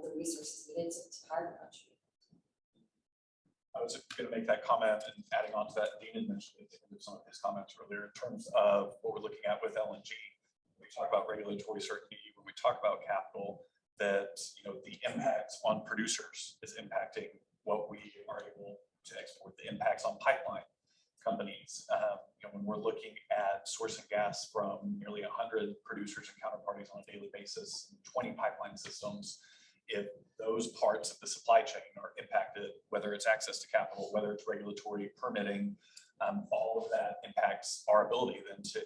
the resources needed to power the country. I was going to make that comment, and adding on to that, Dean had mentioned it in some of his comments earlier in terms of what we're looking at with LNG. We talk about regulatory certainty, when we talk about capital, that the impacts on producers is impacting what we are able to export, the impacts on pipeline companies. When we're looking at sourcing gas from nearly 100 producers and counterparties on a daily basis, 20 pipeline systems, if those parts of the supply chain are impacted, whether it's access to capital, whether it's regulatory permitting, all of that impacts our ability then to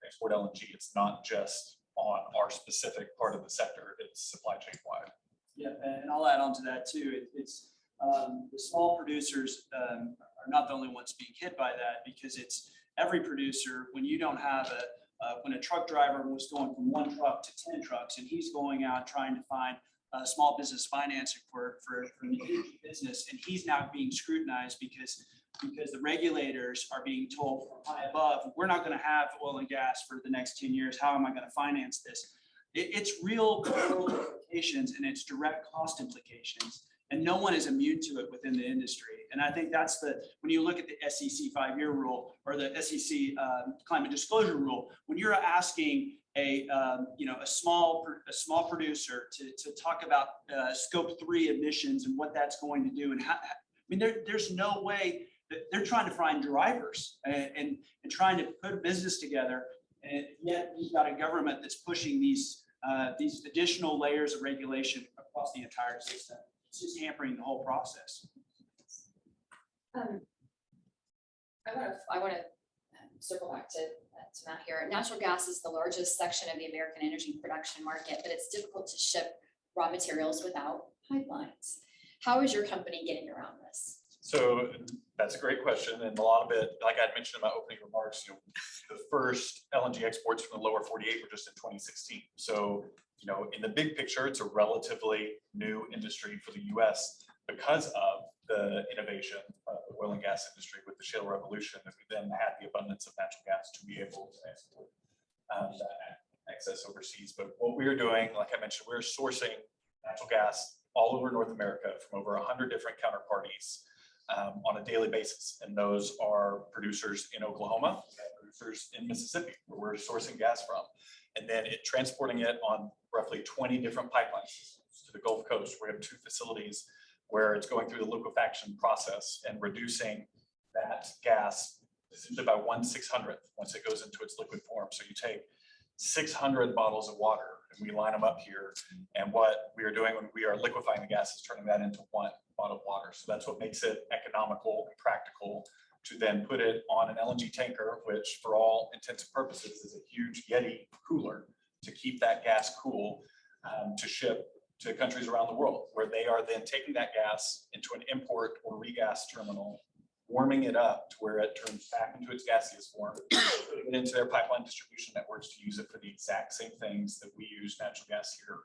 export LNG. It's not just on our specific part of the sector, it's supply chain wide. Yeah, and I'll add on to that too. It's the small producers are not the only ones being hit by that, because it's every producer. When you don't have when a truck driver was going from 1 truck to 10 trucks, and he's going out trying to find small business financing for the energy business, and he's now being scrutinized because the regulators are being told from high above, we're not going to have oil and gas for the next 10 years. How am I going to finance this? It's real implications, and it's direct cost implications. And no one is immune to it within the industry. And I think that's when you look at the SEC 5-year rule or the SEC climate disclosure rule, when you're asking a small producer to talk about scope 3 emissions and what that's going to do, and how, there's no way that they're trying to find drivers and trying to put a business together, and yet you've got a government that's pushing these additional layers of regulation across the entire system. It's just hampering the whole process. I want to circle back to Matt here. Natural gas is the largest section of the American energy production market, but it's difficult to ship raw materials without pipelines. How is your company getting around this? So that's a great question. And a lot of it, like I mentioned in my opening remarks, the first LNG exports from the lower 48 were just in 2016. So, in the big picture, it's a relatively new industry for the US because of the innovation of the oil and gas industry with the shale revolution, that we then had the abundance of natural gas to be able to export that excess overseas. But what we are doing, like I mentioned, we're sourcing natural gas all over North America from over 100 different counterparties on a daily basis. And those are producers in Oklahoma and producers in Mississippi, where we're sourcing gas from. And then transporting it on roughly 20 different pipelines to the Gulf Coast. We have 2 facilities where it's going through the liquefaction process and reducing that gas essentially by 1/600th once it goes into its liquid form. So you take 600 bottles of water and we line them up here. And what we are doing when we are liquefying the gas is turning that into 1 bottle of water. So that's what makes it economical and practical to then put it on an LNG tanker, which for all intents and purposes is a huge Yeti cooler to keep that gas cool, to ship to countries around the world, where they are then taking that gas into an import or regas terminal, warming it up to where it turns back into its gaseous form, putting it into their pipeline distribution networks to use it for the exact same things that we use natural gas here,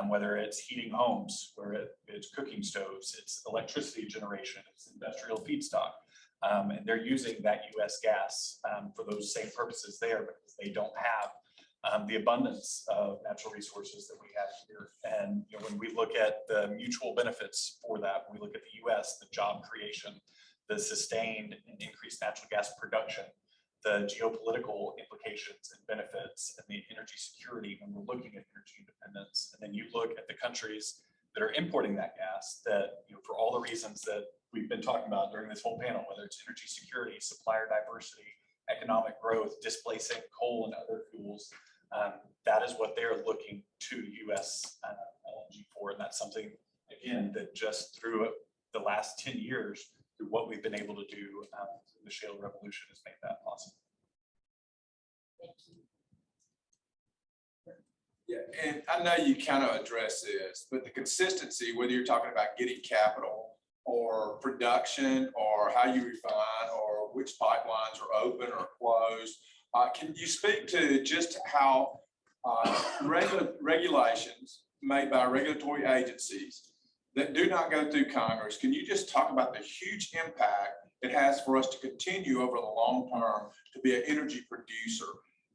whether it's heating homes, where it's cooking stoves, it's electricity generation, it's industrial feedstock. And they're using that US gas for those same purposes there, because they don't have the abundance of natural resources that we have here. And when we look at the mutual benefits for that, when we look at the US, the job creation, the sustained and increased natural gas production, the geopolitical implications and benefits, and the energy security when we're looking at energy independence. And then you look at the countries that are importing that gas, that for all the reasons that we've been talking about during this whole panel, whether it's energy security, supplier diversity, economic growth, displacing coal and other fuels, that is what they're looking to US LNG for. And that's something, again, that just through the last 10 years, through what we've been able to do, the shale revolution has made that possible. Thank you. Yeah, and I know you kind of address this, but the consistency, whether you're talking about getting capital or production or how you refine or which pipelines are open or closed, can you speak to just how regulations made by regulatory agencies that do not go through Congress, can you just talk about the huge impact it has for us to continue over the long term to be an energy producer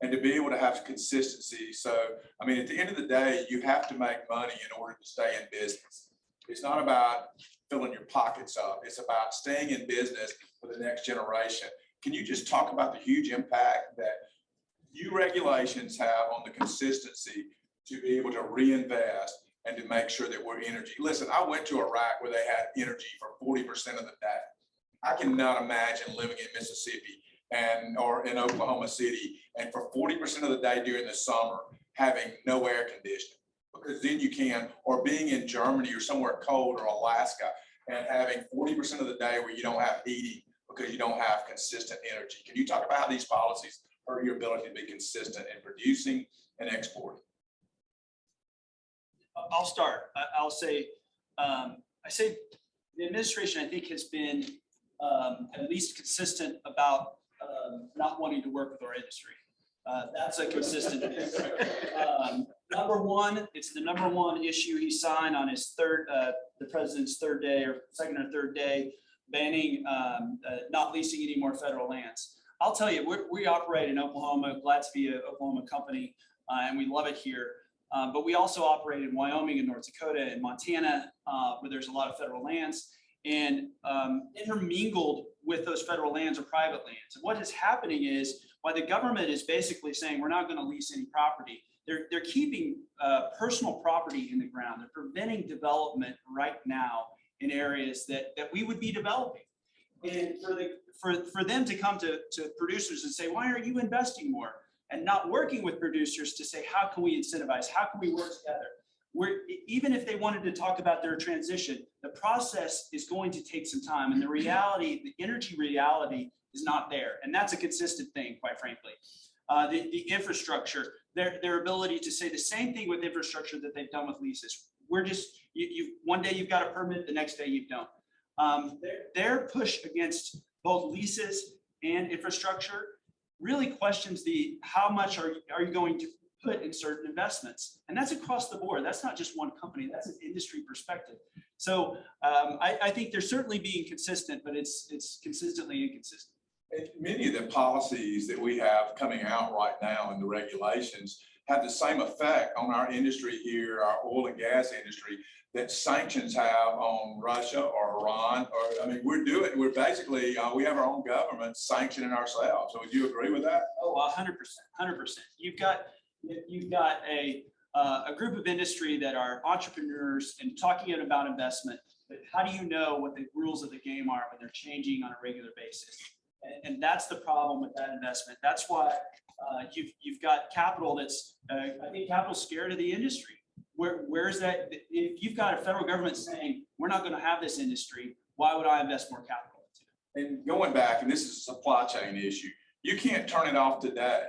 and to be able to have consistency? So, I mean, at the end of the day, you have to make money in order to stay in business. It's not about filling your pockets up. It's about staying in business for the next generation. Can you just talk about the huge impact that new regulations have on the consistency to be able to reinvest and to make sure that we're energy? Listen, I went to Iraq where they had energy for 40% of the day. I cannot imagine living in Mississippi or in Oklahoma City, and for 40% of the day during the summer, having no air conditioning, because then you can, or being in Germany or somewhere cold or Alaska and having 40% of the day where you don't have heating because you don't have consistent energy. Can you talk about how these policies hurt your ability to be consistent in producing and exporting? I'll start. I'll say, I say the administration, I think, has been at least consistent about not wanting to work with our industry. That's a consistent thing. Number one, it's the number one issue he signed on his the president's third day or second or third day, banning not leasing any more federal lands. I'll tell you, we operate in Oklahoma, glad to be an Oklahoma company, and we love it here. But we also operate in Wyoming and North Dakota and Montana, where there's a lot of federal lands, and intermingled with those federal lands or private lands. And what is happening is, while the government is basically saying we're not going to lease any property, they're keeping personal property in the ground. They're preventing development right now in areas that we would be developing. And for them to come to producers and say, why aren't you investing more? And not working with producers to say, how can we incentivize? How can we work together? Even if they wanted to talk about their transition, the process is going to take some time. And the reality, the energy reality is not there. And that's a consistent thing, quite frankly. The infrastructure, their ability to say the same thing with infrastructure that they've done with leases. We're just, one day you've got a permit, the next day you don't. Their push against both leases and infrastructure really questions how much are you going to put in certain investments, and that's across the board. That's not just one company. That's an industry perspective. So I think they're certainly being consistent, but it's consistently inconsistent. And many of the policies that we have coming out right now in the regulations have the same effect on our industry here, our oil and gas industry, that sanctions have on Russia or Iran. Or, I mean, we're basically, we have our own government sanctioning ourselves. So would you agree with that? Oh, 100%, 100%. You've got a group of industry that are entrepreneurs and talking about investment, but how do you know what the rules of the game are when they're changing on a regular basis? And that's the problem with that investment. That's why you've got capital that's, I think capital's scared of the industry. Where's that? If you've got a federal government saying, we're not going to have this industry, why would I invest more capital into it? And going back, and this is a supply chain issue, you can't turn it off today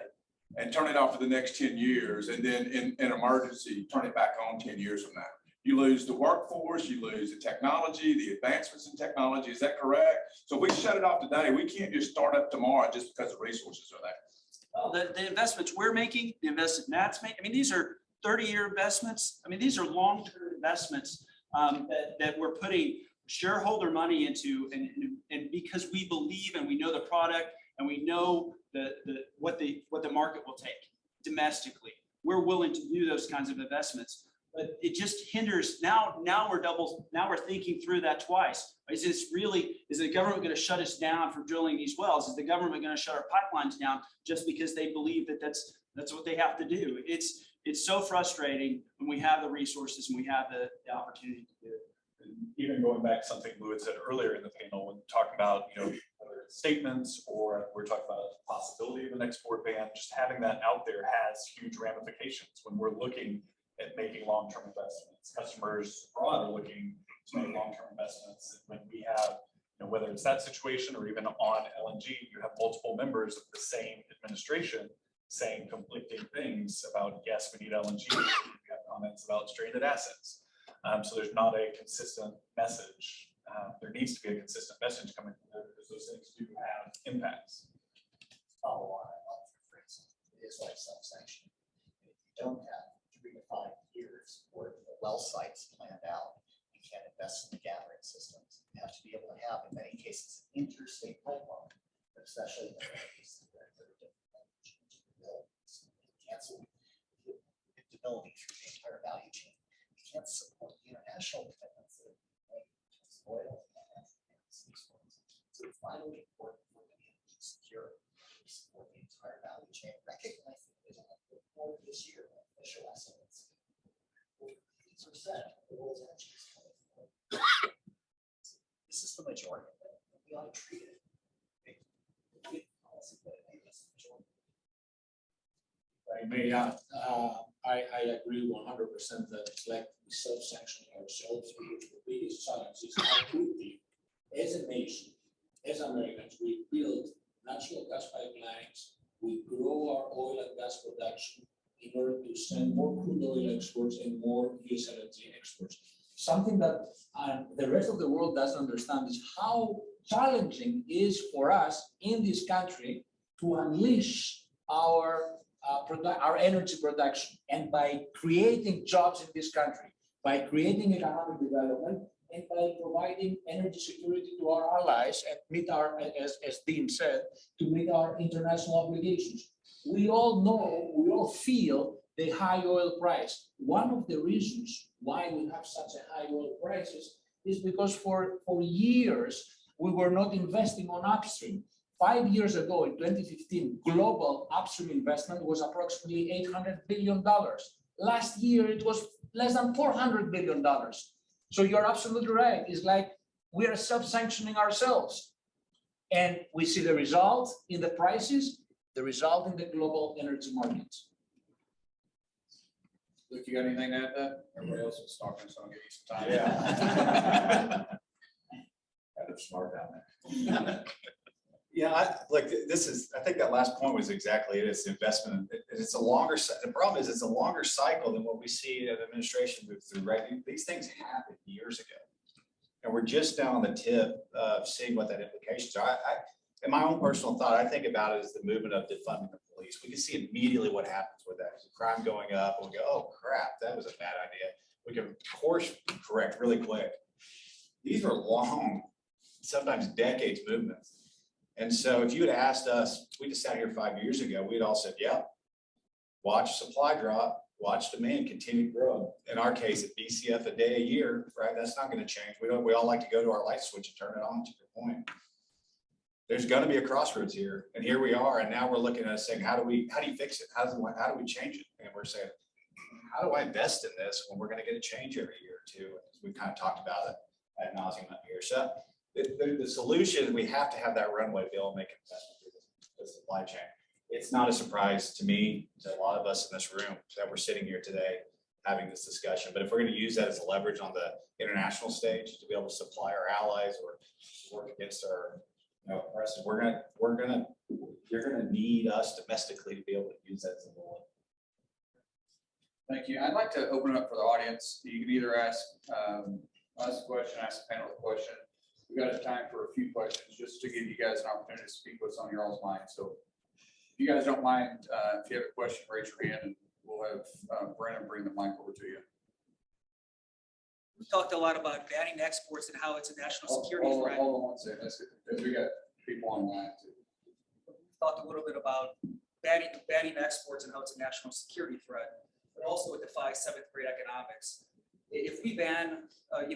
and turn it off for the next 10 years, and then in an emergency, turn it back on 10 years from now. You lose the workforce, you lose the technology, the advancements in technology. Is that correct? So if we shut it off today, we can't just start up tomorrow just because the resources are there. Well, the investments we're making, the investment Matt's making, I mean, these are 30-year investments. I mean, these are long-term investments that we're putting shareholder money into, and because we believe and we know the product and we know what the market will take domestically, we're willing to do those kinds of investments. But it just hinders. Now we're thinking through that twice. Is the government going to shut us down for drilling these wells? Is the government going to shut our pipelines down just because they believe that that's what they have to do? It's so frustrating when we have the resources and we have the opportunity to do it. And even going back to something Lou had said earlier in the panel, when talking about, whether it's statements or we're talking about the possibility of an export ban, just having that out there has huge ramifications when we're looking at making long-term investments. Customers abroad are looking to make long-term investments. And when we have, whether it's that situation or even on LNG, you have multiple members of the same administration saying conflicting things about, yes, we need LNG. We have comments about stranded assets. So there's not a consistent message. There needs to be a consistent message coming from there because those things do have impacts. Follow on, I love your phrase. It is like self-sanctioning. If you don't have 3 to 5 years for the well sites planned out, you can't invest in the gathering systems. You have to be able to have, in many cases, interstate pipeline, especially in the cases that are difficult to build. Cancel predictability through the entire value chain. You can't support the international commitments that are oil and natural gas. So it's vitally important for the energy security to support the entire value chain. Recognize that there's a report this year on official estimates. 80% of the world's energy is coming from oil. This is the majority of it. We ought to treat it. I may add, I agree 100% that it's like we self-sanction ourselves. The biggest challenge is how quickly, as a nation, as Americans, we build natural gas pipelines, we grow our oil and gas production in order to send more crude oil exports and more US LNG exports. Something that the rest of the world doesn't understand is how challenging it is for us in this country to unleash our energy production, and by creating jobs in this country, by creating economic development, and by providing energy security to our allies and meet our, as Dean said, to meet our international obligations. We all know, we all feel the high oil price. One of the reasons why we have such a high oil prices is because for years, we were not investing on upstream. 5 years ago, in 2015, global upstream investment was approximately $800 billion. Last year, it was less than $400 billion. So you're absolutely right. It's like we are self-sanctioning ourselves. And we see the result in the prices, the result in the global energy markets. Luke, you got anything to add to that? Everybody else was talking, so I'll give you some time. Yeah. Kind of smart down there. Yeah, I think that last point was exactly it. It's investment. It's a longer, the problem is it's a longer cycle than what we see an administration move through, right? These things happened years ago. And we're just down on the tip of seeing what that implications are. In my own personal thought, I think about it as the movement of defunding the police. We can see immediately what happens with that. Crime going up, and we go, oh crap, that was a bad idea. We can course correct really quick. These are long, sometimes decades movements. And so if you had asked us, we just sat here 5 years ago, we'd all said, yeah, watch supply drop, watch demand continue to grow. In our case, at BCF a day a year, right? That's not going to change. We all like to go to our light switch and turn it on, to your point. There's going to be a crossroads here. And here we are. And now we're looking at it saying, how do you fix it? How do we change it? And we're saying, how do I invest in this when we're going to get a change every year or two? We've kind of talked about it ad nauseum up here. So the solution, we have to have that runway to be able to make investment through the supply chain. It's not a surprise to me, to a lot of us in this room, that we're sitting here today having this discussion. But if we're going to use that as a leverage on the international stage to be able to supply our allies or work against our oppressors, you're gonna need us domestically to be able to use that as a bullet. Thank you. I'd like to open it up for the audience. You can either ask us a question, ask the panel a question. We've got time for a few questions just to give you guys an opportunity to speak what's on your all's mind. So if you guys don't mind, if you have a question, raise your hand and we'll have Brandon bring the mic over to you. We talked a lot about banning exports and how it's a national security threat. Hold on one second. That's good, because we got people online too. We talked a little bit about banning exports and how it's a national security threat, but also it defies 7th grade economics. If we ban,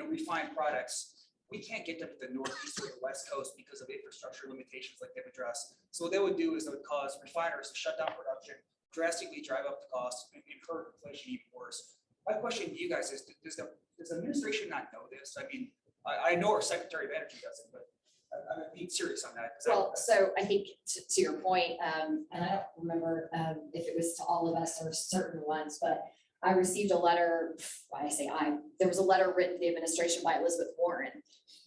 refined products, we can't get them to the Northeast or the West Coast because of infrastructure limitations like they've addressed. So what they would do is they would cause refiners to shut down production, drastically drive up the cost, and hurt inflation even worse. My question to you guys is, does the administration not know this? I mean, I know our Secretary of Energy doesn't, but I'm being serious on that. Well, so I think to your point, and I don't remember if it was to all of us or certain ones, but I received a letter, there was a letter written to the administration by Elizabeth Warren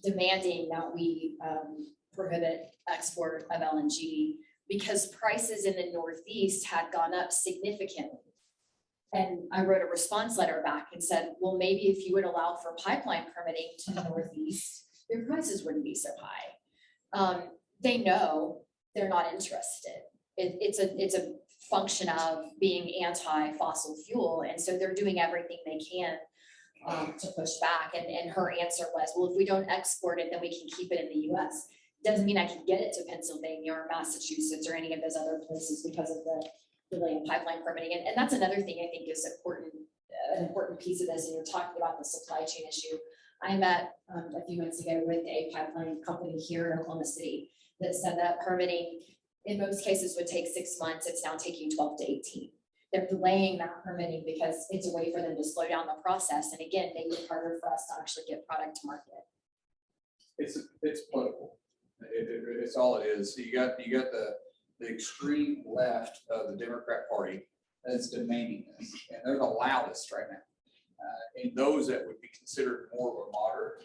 demanding that we prohibit export of LNG because prices in the Northeast had gone up significantly. And I wrote a response letter back and said, well, maybe if you would allow for pipeline permitting to the Northeast, your prices wouldn't be so high. They know they're not interested. It's a function of being anti-fossil fuel. And so they're doing everything they can to push back. And her answer was, well, if we don't export it, then we can keep it in the US. Doesn't mean I can get it to Pennsylvania or Massachusetts or any of those other places because of the delay in pipeline permitting. And that's another thing I think is an important piece of this. And you're talking about the supply chain issue. I met a few months ago with a pipeline company here in Oklahoma City that said that permitting in most cases would take 6 months. It's now taking 12 to 18. They're delaying that permitting because it's a way for them to slow down the process. And again, make it harder for us to actually get product to market. It's political. It's all it is. You got the extreme left of the Democrat Party that's demanding this, and they're the loudest right now. And those that would be considered more of a moderate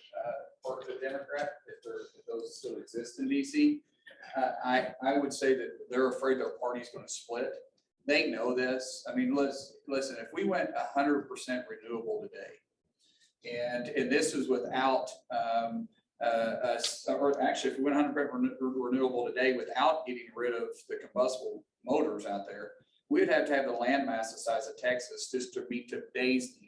part of the Democrat, if those still exist in DC, I would say that they're afraid their party's going to split. They know this. I mean, listen, if we went 100% renewable today, and this is without, or actually, if we went 100% renewable today without getting rid of the combustible motors out there, we'd have to have the land mass the size of Texas just to meet today's need.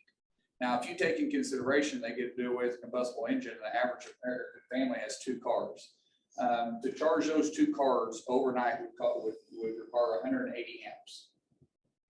Now, if you take in consideration, they get to do away with the combustible engine, and the average American family has 2 cars. To charge those 2 cars overnight would require 180 amps.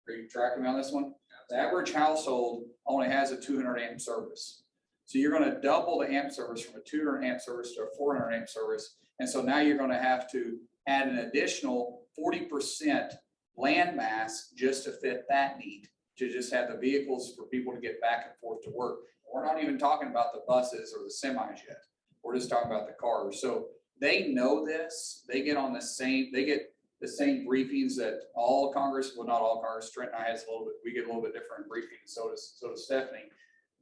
Are you tracking me on this one? The average household only has a 200 amp service. So you're going to double the amp service from a 200 amp service to a 400 amp service. And so now you're going to have to add an additional 40% land mass just to fit that need, to just have the vehicles for people to get back and forth to work. We're not even talking about the buses or the semis yet. We're just talking about the cars. So they know this, they get the same briefings that all Congress, well, not all Congress, Trent and I has a little bit, we get a little bit different briefing, so does Stephanie.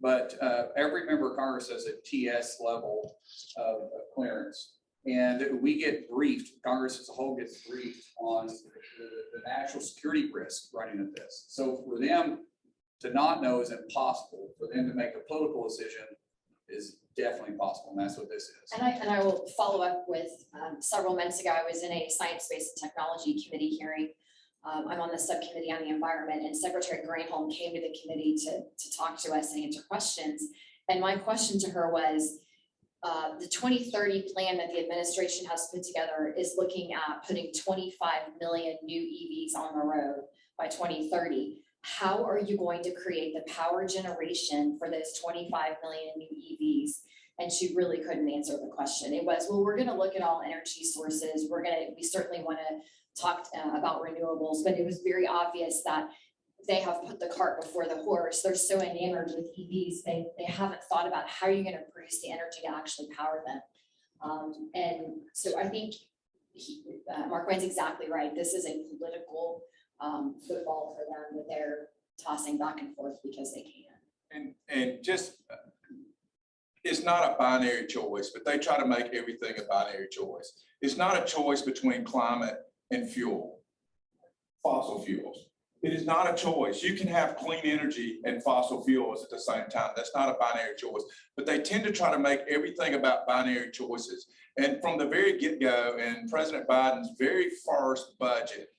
But every member of Congress has a TS level of clearance. And we get briefed, Congress as a whole gets briefed on the national security risk running at this. So for them to not know is impossible. For them to make a political decision is definitely possible, and that's what this is. And I will follow up with, several months ago, I was in a science-based and technology committee hearing. I'm on the subcommittee on the environment, and Secretary Granholm came to the committee to talk to us and answer questions. And my question to her was, the 2030 plan that the administration has put together is looking at putting 25 million new EVs on the road by 2030. How are you going to create the power generation for those 25 million new EVs? And she really couldn't answer the question. It was, well, we're going to look at all energy sources. We certainly want to talk about renewables, but it was very obvious that they have put the cart before the horse. They're so enamored with EVs, they haven't thought about how you're going to produce the energy to actually power them. And so I think Mark Wayne's exactly right. This is a political football for them that they're tossing back and forth because they can. And just, it's not a binary choice, but they try to make everything a binary choice. It's not a choice between climate and fuel, fossil fuels. It is not a choice. You can have clean energy and fossil fuels at the same time. That's not a binary choice, but they tend to try to make everything about binary choices. And from the very get-go, in President Biden's very first budget,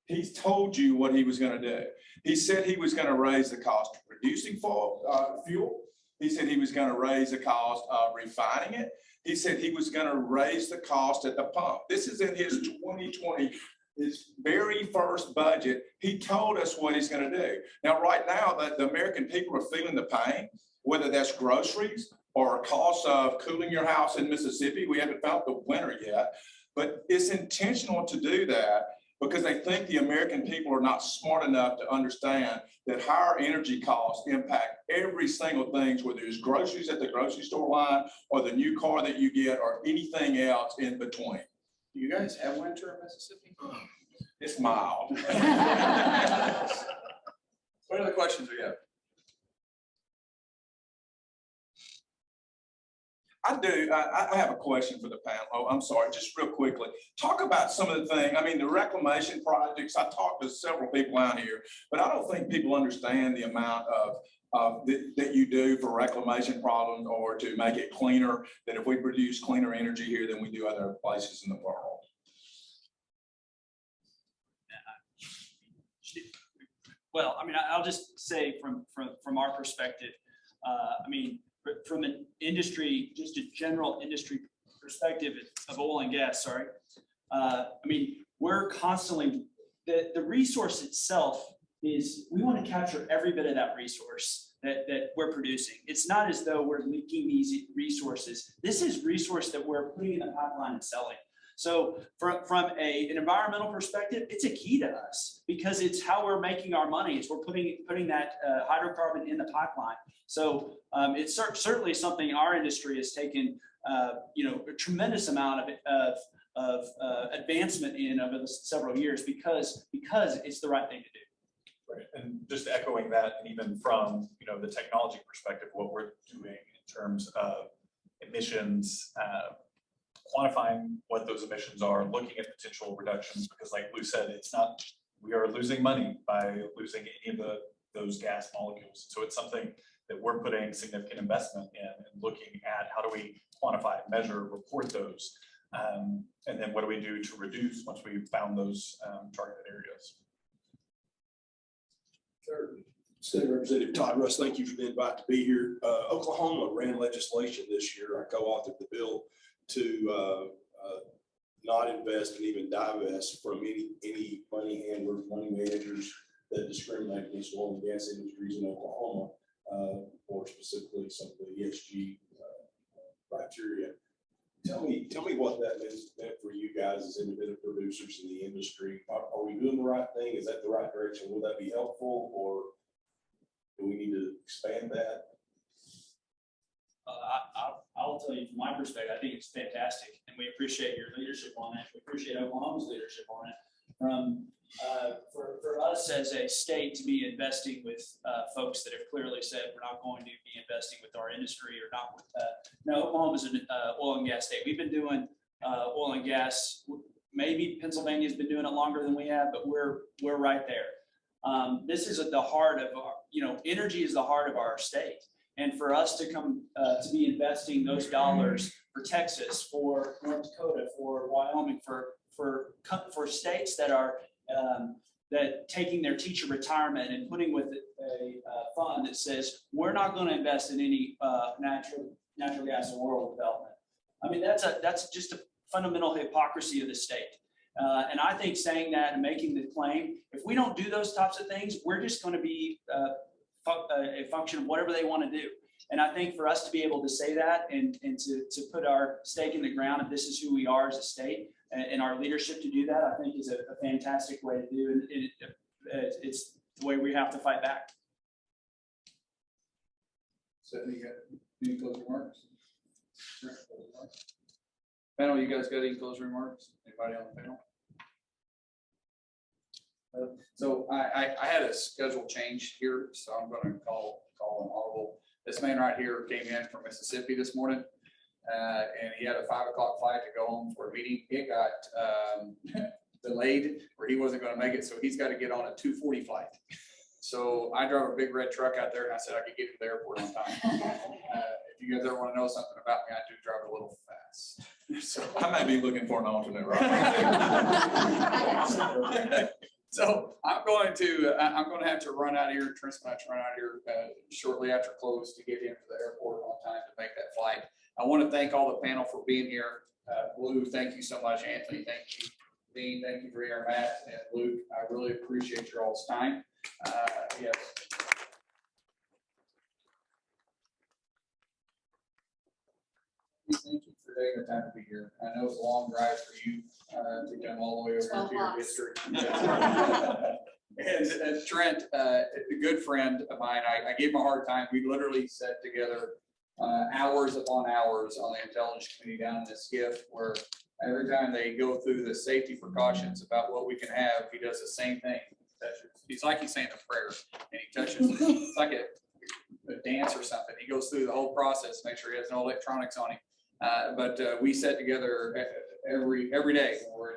he's told you what he was going to do. He said he was going to raise the cost of producing fuel. He said he was going to raise the cost of refining it. He said he was going to raise the cost at the pump. This is in his 2020, his very first budget. He told us what he's going to do. Now, right now, the American people are feeling the pain, whether that's groceries or cost of cooling your house in Mississippi. We haven't felt the winter yet, but it's intentional to do that because they think the American people are not smart enough to understand that higher energy costs impact every single thing, whether it's groceries at the grocery store line or the new car that you get or anything else in between. Do you guys have winter in Mississippi? It's mild. What other questions we have? I do. I have a question for the panel. Oh, I'm sorry, just real quickly. Talk about some of the things. I mean, the reclamation projects, I talked to several people out here, but I don't think people understand the amount that you do for reclamation problems or to make it cleaner, that if we produce cleaner energy here than we do other places in the world. Well, I mean, I'll just say from our perspective, I mean, from an industry, just a general industry perspective of oil and gas, sorry. I mean, we're constantly, the resource itself is, we want to capture every bit of that resource that we're producing. It's not as though we're leaking these resources. This is resource that we're putting in the pipeline and selling. So from an environmental perspective, it's a key to us because it's how we're making our money. Is we're putting that hydrocarbon in the pipeline. So it's certainly something our industry has taken, a tremendous amount of advancement in over the several years because it's the right thing to do. Right, and just echoing that, and even from the technology perspective, what we're doing in terms of emissions. Quantifying what those emissions are, looking at potential reductions, because like Lou said, it's not, we are losing money by losing any of those gas molecules. So it's something that we're putting significant investment in and looking at how do we quantify, measure, report those, and then what do we do to reduce once we've found those targeted areas. State Representative Todd Russ, thank you for the invite to be here. Oklahoma ran legislation this year. I co-authored the bill to not invest and even divest from any money handlers, money managers, that discriminate against oil and gas industries in Oklahoma, or specifically some of the ESG criteria. Tell me what that meant for you guys as independent producers in the industry. Are we doing the right thing? Is that the right direction? Will that be helpful, or do we need to expand that? I'll tell you from my perspective, I think it's fantastic, and we appreciate your leadership on it. We appreciate Oklahoma's leadership on it. For us as a state to be investing with folks that have clearly said we're not going to be investing with our industry or not with no, Oklahoma's an oil and gas state. We've been doing oil and gas. Maybe Pennsylvania's been doing it longer than we have, but we're right there. This is at the heart of our, energy is the heart of our state. And for us to come to be investing those dollars for Texas, for North Dakota, for Wyoming, for states that are that taking their teacher retirement and putting with it a fund that says we're not going to invest in any natural gas or oil development. I mean, that's just a fundamental hypocrisy of the state. And I think saying that and making the claim, if we don't do those types of things, we're just going to be a function of whatever they want to do. And I think for us to be able to say that and to put our stake in the ground, and this is who we are as a state, and our leadership to do that, I think is a fantastic way to do it. It's the way we have to fight back. Stephanie, you got any closing remarks? Panel, you guys got any closing remarks? Anybody on the panel? So I had a schedule change here, so I'm going to call an audible. This man right here came in from Mississippi this morning, and he had a 5 o'clock flight to go home for a meeting. It got delayed, where he wasn't going to make it, so he's got to get on a 2:40 flight. So I drove a big red truck out there, and I said I could get to the airport on time. If you guys ever want to know something about me, I do drive a little fast. So I may be looking for an alternate, right? So I'm going to have to run out of here. Trent's going to have to run out of here shortly after close to get him to the airport on time to make that flight. I want to thank all the panel for being here. Blue, thank you so much. Anthony, thank you. Dean, thank you for here. Matt and Luke, I really appreciate your all's time. Yes. Thank you for taking the time to be here. I know it's a long drive for you to come all the way over to your district. And Trent, a good friend of mine, I gave him a hard time. We literally sat together hours upon hours on the intelligence committee down in the skiff, where every time they go through the safety precautions about what we can have, he does the same thing. He's like he's saying a prayer, and he touches, it's like a dance or something. He goes through the whole process, make sure he has no electronics on him. But we sat together every day when we're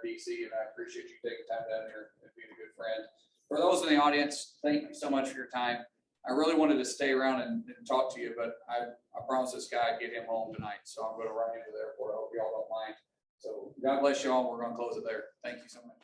in DC, and I appreciate you taking time down here and being a good friend. For those in the audience, thank you so much for your time. I really wanted to stay around and talk to you, but I promised this guy I'd get him home tonight, so I'm going to run into the airport. I hope y'all don't mind. So God bless y'all. We're going to close it there. Thank you so much.